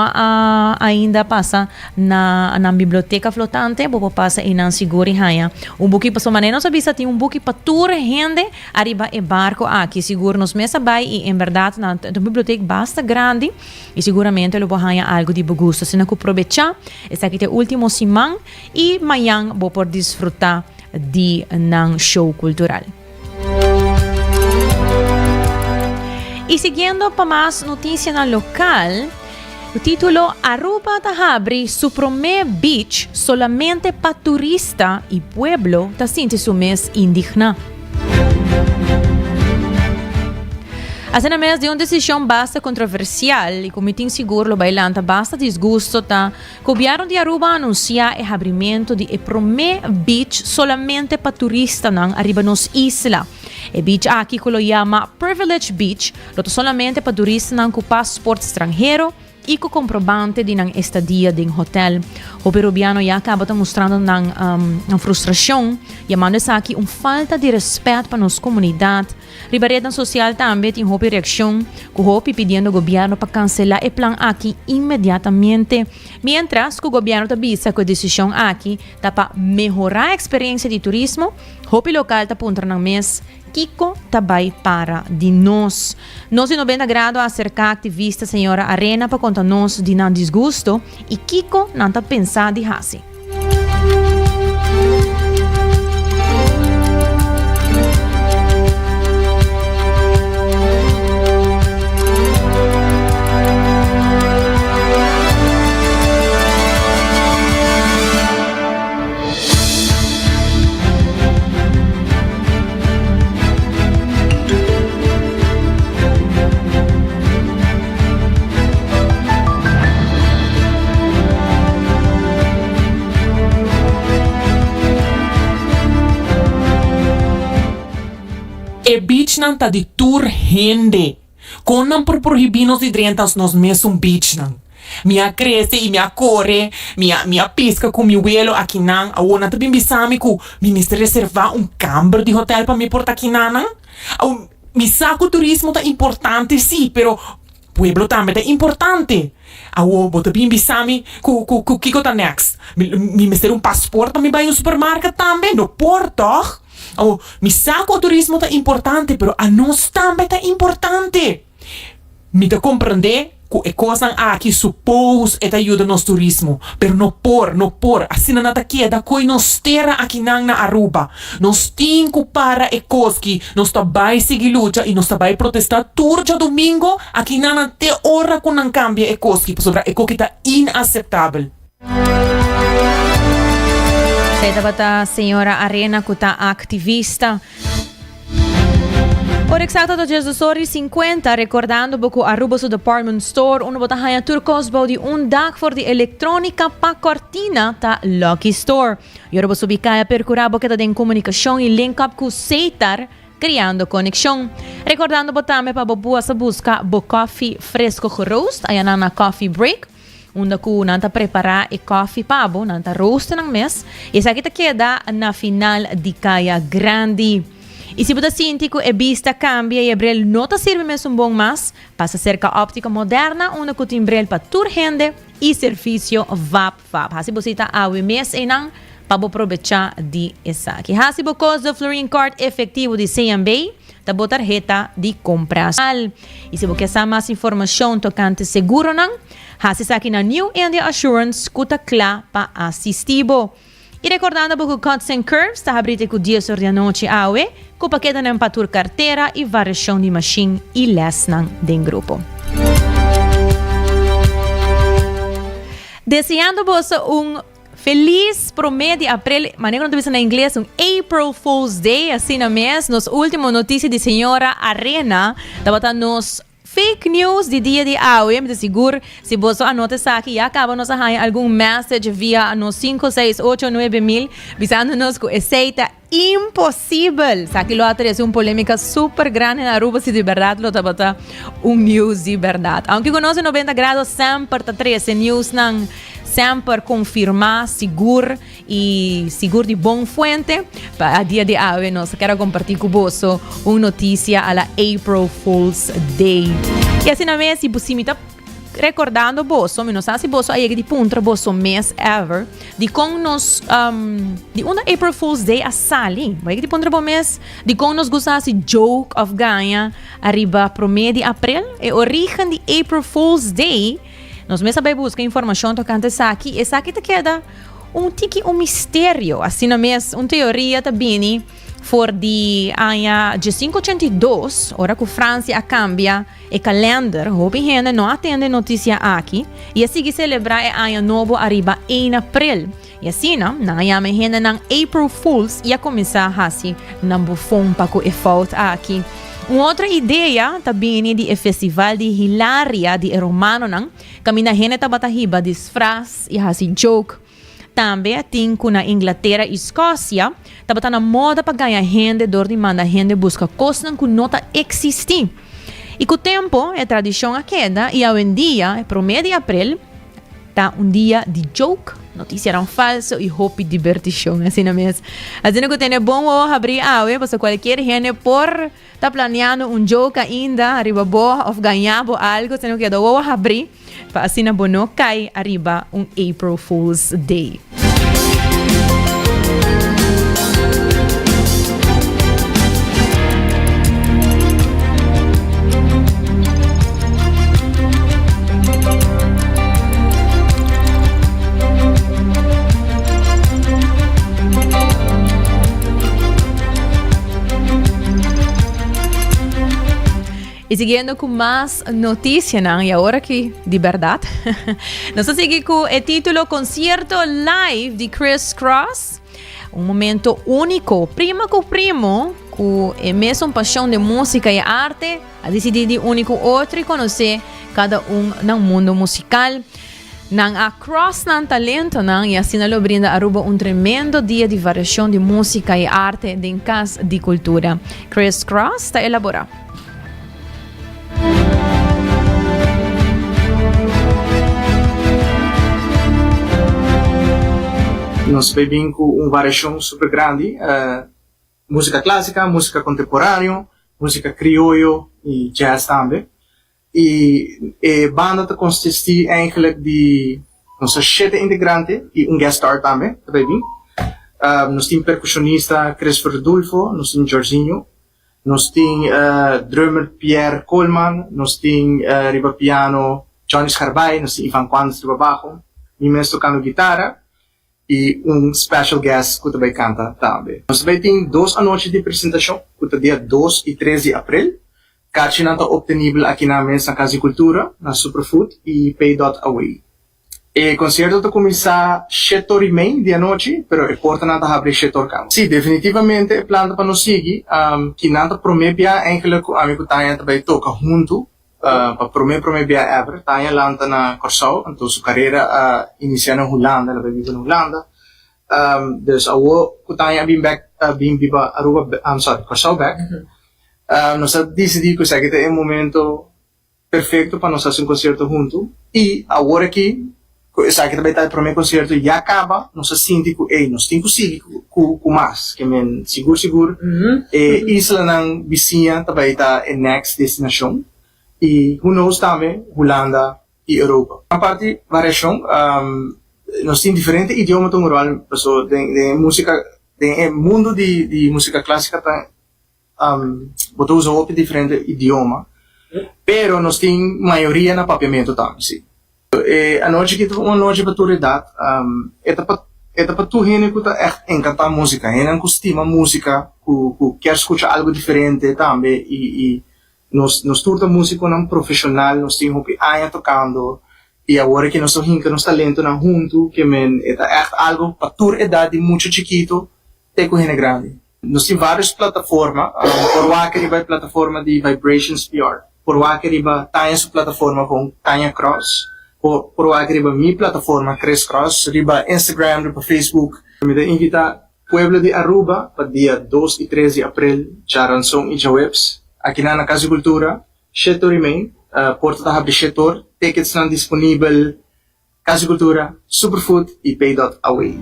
ainda passa na biblioteca flotante, você passa em Nansiguri Haya. Buki para maneira nós avisa tem buki para tour gente arriba barco aqui, seguro nos mesa bay e em verdade na biblioteca basta grande e seguramente ele vai algo de bom gosto. Se não aproveitar, esse aqui é o último simang e amanhã vou por desfrutar ng show cultural. Y siguiendo pa más noticia na local, o título Aruba tahabri su primer beach solamente pa turista y pueblo ta sinti su mes indigna. Assim na mes de uma decisão basta controversial e comitim seguro bailanta basta disgusto tá governo de Aruba anuncia o abrimento de primer beach solamente para turista nang arriba nos isla. E beach aqui que lo llama Privilege Beach, lo solamente para turista nang com passaporte estrangeiro e com comprovante de nang estadia em hotel. O peruviano já acaba mostrando nang frustração, chamando isso aqui falta de respeito para nossa comunidade. Ribareta social também tem uma reação, com o pedindo ao governo para cancelar o plano aqui imediatamente, mientras que o governo avisa que a decisão aqui está para melhorar a experiência de turismo. O local está apontando no mês Kiko também para de nós. Nós em 90 graus acerca ativista senhora Arena para contar nós de não desgosto e Kiko não está pensando de assim. E beach nan ta di tour hende. Con nan por prohibinos de drentas nos mesmo beach nan. Minha cresce e minha corre, minha pisca com meu vuelo aqui nan. A ona também bisami ku mi mister reservar camber de hotel para me portar aqui nan. Au mi saco turismo tá importante sim, pero pueblo também tá importante. Au bota bem bisami ku kiko tá next. Mi mister passaporte para me vai no supermercado também, no porto. Oh, mi saco turismo tá importante, pero a nós também tá importante. Me tá compreender que coisas aqui supôs e tá ajuda nos turismo, pero não por, assim não tá queda coi nos terra aqui na Aruba. Nós tem que para e coski, nós tá vai seguir luta e nós tá vai protestar turja domingo aqui na até hora com não cambia e coski, sobre e que tá inaceitável. Bata senhora Arena que está ativista. Ora exato do Jesus Story 50 recordando que Aruba su department store uno bota haya turcos de dag voor de elektronica pa cortina ta Lucky Store. Yoruba subicaya percurabo que ta den comunicação e link up com Seitar criando conexão. Recordando botame pa boa sa busca bo coffee fresco roast ayana na coffee break. Unda ku nanta preparar e coffee pabo, nanta roast ng mes. E sa kita queda na final di kaya grande. E se você sente que a vista cambia e abril não está servindo mais bom mas, passa cerca óptica moderna, onde que timbrel para turgende e serviço VAP. Assim você está a mês e não para aproveitar de essa aqui. Assim você do Flooring Card efetivo de CMB, da boa tarjeta de compras. E se você quer mais informação tocante seguro não, assim aqui na New India Assurance, que está para assistir. E recordando que o Cuts and Curves está abrindo com 10 horas da noite a UE, com paquete de empatur carteira e variação de machine e lesnan de grupo. Desejando você feliz primeiro de abril, maneira não em inglês, April Fool's Day, assim na mês, nos última notícia de senhora Arena, da nos fake news de dia de hoje, me seguro, se você anota isso aqui, acaba nos arranhar algum message via nos 5, 6, 8, 9 mil, visando-nos que receita impossível. Aqui lo atrás uma polêmica super grande na Aruba, se de verdade lo tabata news de verdade. Aunque conosco 90 graus sempre tá 13 news não sempre confirmar, seguro e seguro de bom fonte. A dia de hoje nós quero compartilhar com você uma notícia a la April Fool's Day. E assim na mês, se você me está recordando você, não sei se você aí de ponto você mês ever de como nós de uma April Fool's Day a sali, vai de ponto mês de como nós gostamos de joke of ganha arriba pro mês de abril e origem de April Fool's Day. Nós mesmo vai buscar informação tocante essa aqui. Essa aqui te queda um mistério, assim mesmo, uma teoria também for de ano de 582, hora que a França cambia o calendário, houve gente não atende notícia aqui, e assim que celebrar o ano novo arriba em abril. E assim, na chama gente ng April Fools, ia começar assim, na bufão para que falta aqui. Uma outra ideia também de festival de hilaria de romano nang kami na gente tabatahiba dis frase e assim joke. Também tem que na Inglaterra e Escócia tabata na moda para ganhar gente dor de manda gente busca coisas que não existem. E com o tempo a tradição queda e hoje em dia, no mês de abril, tá dia de joke, notícia eram falso e hope divertição, assim mesmo. Assim que tem bom abrir para qualquer gente por tá planeando joke ainda arriba boa ou ganhar algo, sendo que do abrir para assim bom não cai arriba April Fool's Day. E seguindo com mais notícias, e agora que de verdade, nós seguimos com o título Concerto Live de Chris Cross, momento único, primo com primo, com a mesma paixão de música e arte, a decidir de único outro e conhecer cada no mundo musical. Nang a Cross ng talento e assim lo brinda aruba tremendo dia de variação de música e arte de casa de cultura. Chris Cross está elaborado. Nós bebemos uma variação super grande, música clássica, música contemporânea, música criollo e jazz também. E a banda consiste eigenlijk de onze 7 integrantes e guest star também, bebemos. Nós temos percussionista Christopher Dulfo, nós temos Jorginho, nós temos drummer Pierre Coleman, nós temos riba piano Johnny Scarbay, nós temos Ivan Quandes riba bajo, e mesmo tocando guitarra. E special guest que também canta também. Nós também temos 2 noites de apresentação, que é dia 2 e 13 de abril. Kaartje está obtenível aqui na mesa na Casa de Cultura, na Superfood e Pay.away. O concerto está começar 7h30 da noite, mas a porta não está abrindo 7h. Sim, definitivamente o plano para nós seguir, que não está promebia, eigenlijk o amigo Tanya também toca junto, para promebia ever. Tanya lanta na Curaçao, então sua carreira inicia na Holanda, ela vive na Holanda. Dus o Tanya bem viva Aruba, Curaçao back. Nós decidimos que este é o momento perfeito para nós fazer concerto junto. E agora que sabe também está o primeiro concerto já acaba, nós sentimos que nós temos que seguir com mais, que men seguro. E isla ng vizinha também está a next destination. E who knows também Holanda e Europa. A parte variação, nós temos diferentes idiomas tão rural, pessoal, de música, de mundo de música clássica tá botou usar diferente idioma, pero nós temos maioria na papiamento também, sim. A noite que uma noite para tua idade, é para tu gente que tá echt encantar música, gente que estima música, que quer escutar algo diferente também e nós turta música não profissional, nós temos que anos tocando e agora que nós temos nos talento na junto, que men é echt algo para tua idade muito chiquito, tem com gente grande. Nós temos várias plataformas, por lá que riba plataforma de Vibrations PR, por lá que riba Tanya sua plataforma com Tanya Cross, por lá que riba minha plataforma Chris Cross, riba Instagram, riba Facebook. Me invita Pueblo de Aruba para dia 2 e 13 de abril, já ransom e já webs, aqui na Casa de Cultura, 7h30, porta da abre 7h, tickets não disponível, Casa de Cultura, Superfood e Pay.away.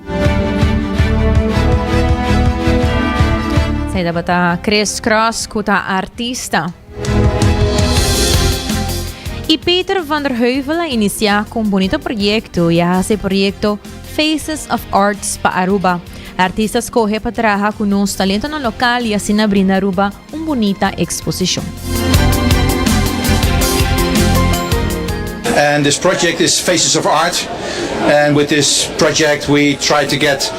Sai da bata Chris Cross, kuta artista. E Peter van der Heuvel inicia com bonito projeto, e esse projeto Faces of Arts para Aruba. Artistas corre para trabalhar com nos talento no local e assim brinda Aruba bonita exposição. And this project is Faces of Art. And with this project, we try to get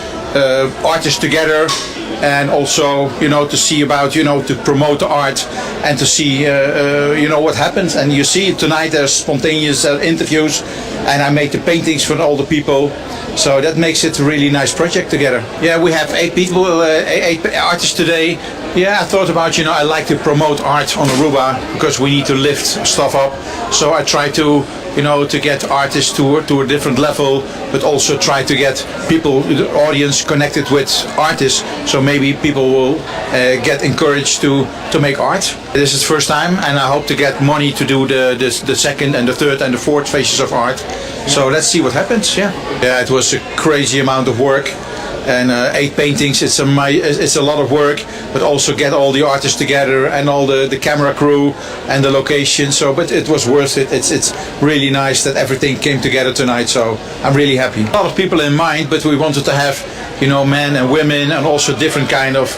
artists together, and also, to see about, to promote the art and to see, what happens. And you see tonight there's spontaneous interviews, and I made the paintings for all the people. So that makes it a really nice project together. Yeah, we have 8 people, 8 artists today. Yeah, I thought about, I like to promote art on Aruba because we need to lift stuff up. So I try to, to get artists to a different level, but also try to get people, the audience, connected with artists. So maybe people will get encouraged to make art. This is the first time, and I hope to get money to do the second and the third and the fourth phases of art. So let's see what happens. Yeah, it was a crazy amount of work. And 8 paintings, it's a lot of work, but also get all the artists together and all the camera crew and the location. So, but it was worth it. It's really nice that everything came together tonight. So I'm really happy. A lot of people in mind, but we wanted to have, men and women, and also different kind of,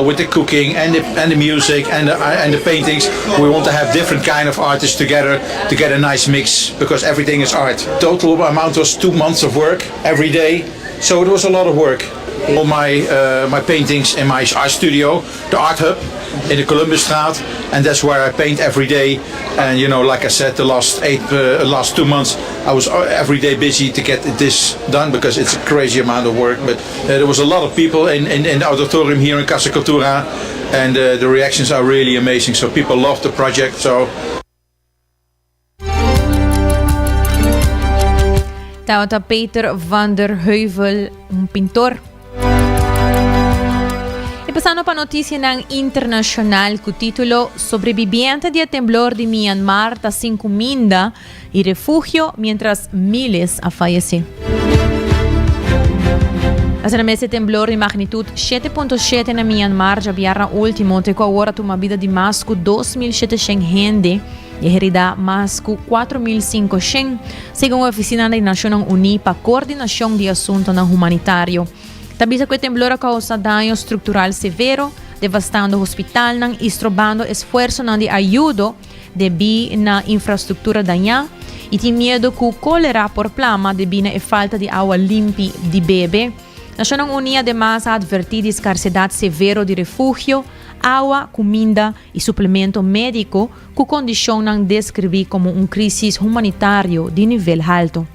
with the cooking and the music and the paintings. We want to have different kind of artists together to get a nice mix, because everything is art. Total amount was 2 months of work every day. So it was a lot of work. All my paintings in my art studio, the Art Hub in the Columbusstraat, and that's where I paint every day. And like I said, the last 2 months I was every day busy to get this done, because it's a crazy amount of work. But there was a lot of people in the auditorium here in Casa Cultura, and the reactions are really amazing. So people love the project. So. Tawata Peter van der Heuvel, pintor. E passando para a notícia internacional com o título Sobreviviente de temblor de Myanmar está sem comida e refúgio mientras miles a falecer. Esse temblor de magnitude 7.7 na Myanmar já viara último, te com a hora uma vida de mais que 2.700 gente e herida mais que 4.500, segundo a Oficina das Nações Unidas para a Coordenação de Assuntos Humanitários. Também que o temblor causa dano estrutural severo, devastando o hospital e estrobando esforço de ajuda devido na infraestrutura danhada, e tem medo que o cólera por plama devido à falta de água limpa de beber. Nações Unidas además advertiu de escassez severa de refúgio, água, comida e suplemento médico, que condicionam descrever como crise humanitária de nível alto.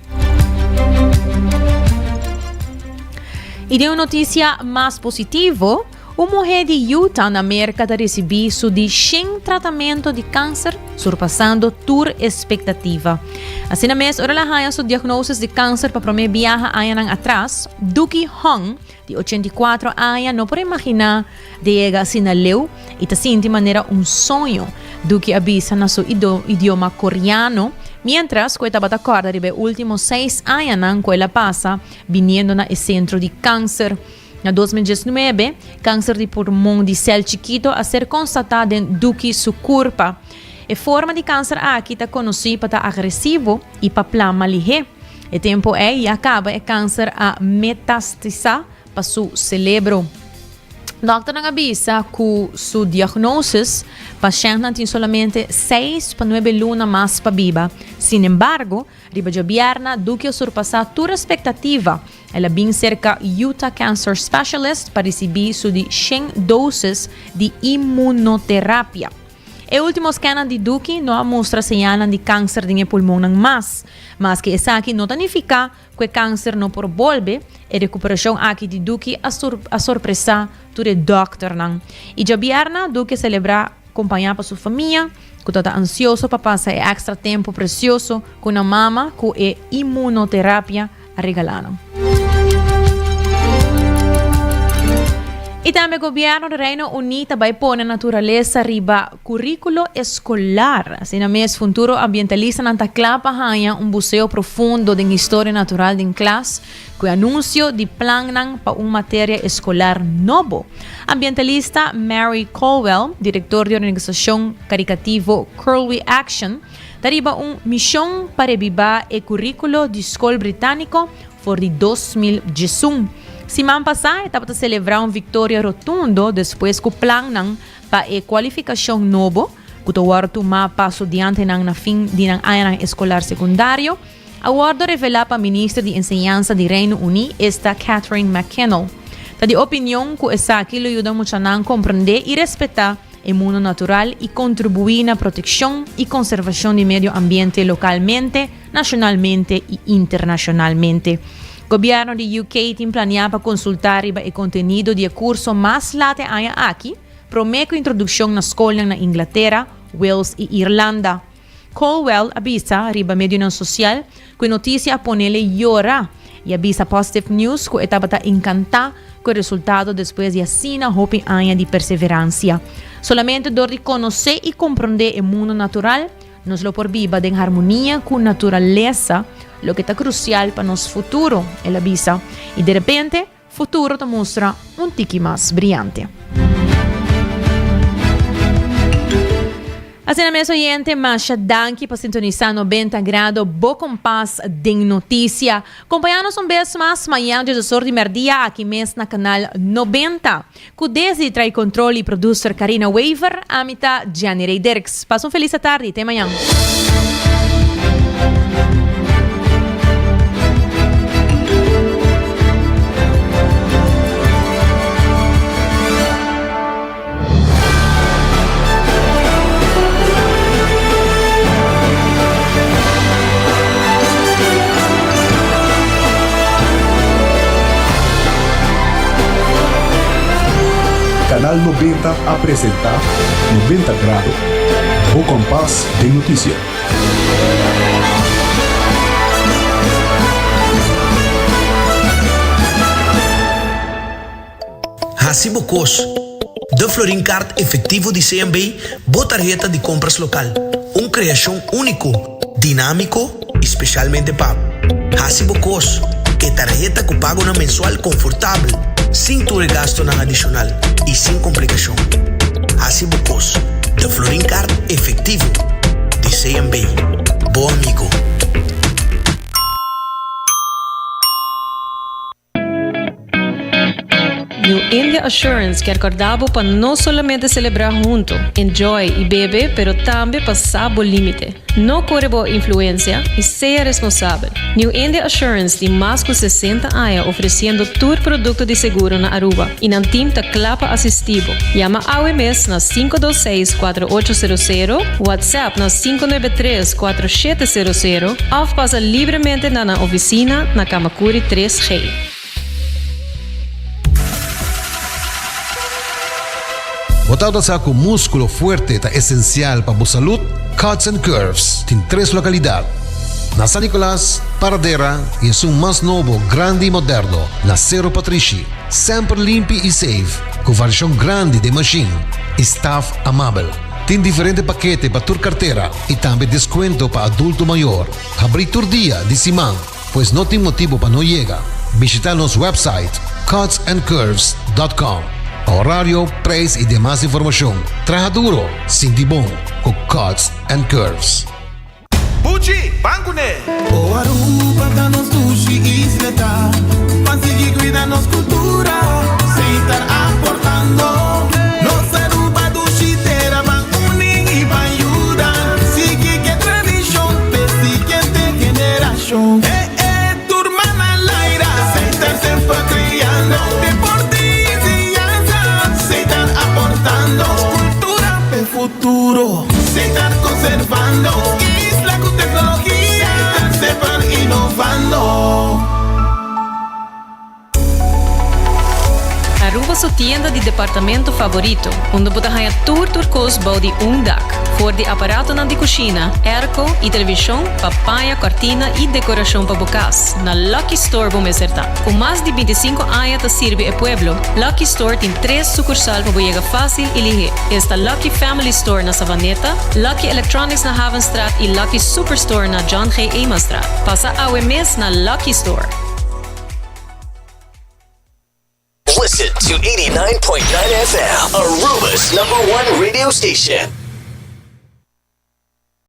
E de uma notícia mais positiva, uma mulher de Utah, na América, está recebendo de 100 tratamento de câncer, surpassando toda expectativa. Assim mesmo, ela ganha seu diagnóstico de câncer para primeira viagem anos atrás. Duki Hong, de 84 anos, não pode imaginar de chegar assim na leu e está sentindo de maneira sonho. Duki avisa no seu idioma coreano, mientras que estava acordada de os últimos 6 anos que ela passa vindo no centro de câncer. Na 2019, câncer de pulmão de célula chiquito a ser constatado em Duki su corpo. A forma de câncer aqui está conhecida para agressivo e para plama ligeiro. O tempo e acaba o câncer a metastasizar para seu cérebro. O doutor avisa que seu diagnóstico, o paciente tem somente 6 para 9 lunas mais para viver. Sin embargo, riba de vierna, Duki surpassar toda a expectativa. Ela vem cerca Utah Cancer Specialist para receber de 100 doses de imunoterapia. O último scan de Duki não mostra sinais de câncer de pulmão mas que essa aqui não significa que o câncer não por volve, a recuperação aqui de Duki a surpresa do doctor. E já vierna, Duki celebra acompanhar para sua família, que está ansioso para passar extra tempo precioso com a mama, com a imunoterapia a regalar. E também o governo do Reino Unido vai pôr a natureza riba currículo escolar. Assim mesmo, futuro ambientalista nanta clapa ganha museu profundo de história natural em classe, com anúncio de plano para uma matéria escolar novo. Ambientalista Mary Colwell, diretor de organização caricativo Curly Action, dariba missão para revivar o currículo de escola britânico for de 2021. Semana passada, estava a celebrar vitória rotunda depois que o plano para a qualificação novo, que o tomar passo diante na fim de ano escolar secundário, Aguardo revela pa Ministro de Enseñanza de Reino Unido esta Catherine McKennell. Ta de opinião que essa aqui lhe ajuda muito a compreender e respeitar o mundo natural e contribuir na proteção e conservação do meio ambiente localmente, nacionalmente e internacionalmente. O governo de UK tem planeado para consultar o conteúdo de curso mais late aqui, promete a introdução na escola na Inglaterra, Wales e Irlanda. Colwell avisa riba medio social que a notícia ponele llora e avisa Positive News que estava encantada com o resultado depois de assina hopi anos de perseverança. Solamente por reconhecer e compreender o mundo natural, nos lo por viva em harmonia com a natureza, lo que está crucial para nosso futuro, ela avisa. E de repente, futuro te mostra tiki mais brilhante. Assim, meus oyentes, mas danke por sintonizar 90 graus, bo compás de notícia. Acompanha-nos vez mais amanhã, de 18 de merdia, aqui mesmo na canal 90. Com desde trai controle e producer Karina Weaver, a mitad Gianni Dirks. Passa feliz tarde, até amanhã. Canal 90 apresenta 90 grados, o compás de notícia. Hacibocos, de Florin Card efetivo de CMB, boa tarjeta de compras local. Criação único, dinâmico, especialmente pago. Hacibocos, que tarjeta que paga na mensual confortável, sem tu gasto nada adicional e sem complicação. Hacibocos, de Florin Card efetivo de CMB. Bom amigo. New India Assurance quer acordar para não somente celebrar junto, enjoy e beber, pero também passar o limite. Não corre boa influência e seja responsável. New India Assurance tem mais de 60 anos oferecendo todo produto de seguro na Aruba e não tem clapa assistivo. Llama AWMS na 526-4800, WhatsApp na 593-4700 ou passa livremente na oficina na Kamakuri 3G. Botado sa com músculo fuerte é essencial para a saúde, Cuts and Curves tem 3 localidades. Na San Nicolás, Paradera e é um mais novo, grande e moderno, na Cerro Patrici. Sempre limpo e safe, com versão grande de machine e staff amável. Tem diferentes paquetes para tua carteira e também desconto para adulto maior. Abrir todo dia de semana, pois não tem motivo para não chegar. Visitar nosso website cutsandcurves.com. Horário, preço e demais informação. Traja duro, sinti bom, com Cuts and Curves. Bucci, bancune! O Aruba da nos sushi isleta, consegui cuidar nos cultura, sem estar aportando. Nos Aruba do chiteira, van unir e van ajudar. Sigue que tradição, persiguiente generação. Turma na laira, sem estar sempre criando. Cultura per futuro, se estar conservando, isla con tecnología, se van innovando. Aruba sua tienda de departamento favorito, onde você ganha tour cost de dak, for de aparato na de cozinha, airco e televisão, papaya, cortina e decoração para bocas. Na Lucky Store vamos acertar. Com mais de 25 anos te serve o pueblo, Lucky Store tem 3 sucursais para chegar fácil e ligeiro. Está Lucky Family Store na Savaneta, Lucky Electronics na Havenstraat e Lucky Superstore na John G. Emanstraat. Passa ao mês na Lucky Store. Listen to 89.9 FM, Aruba's #1 radio station.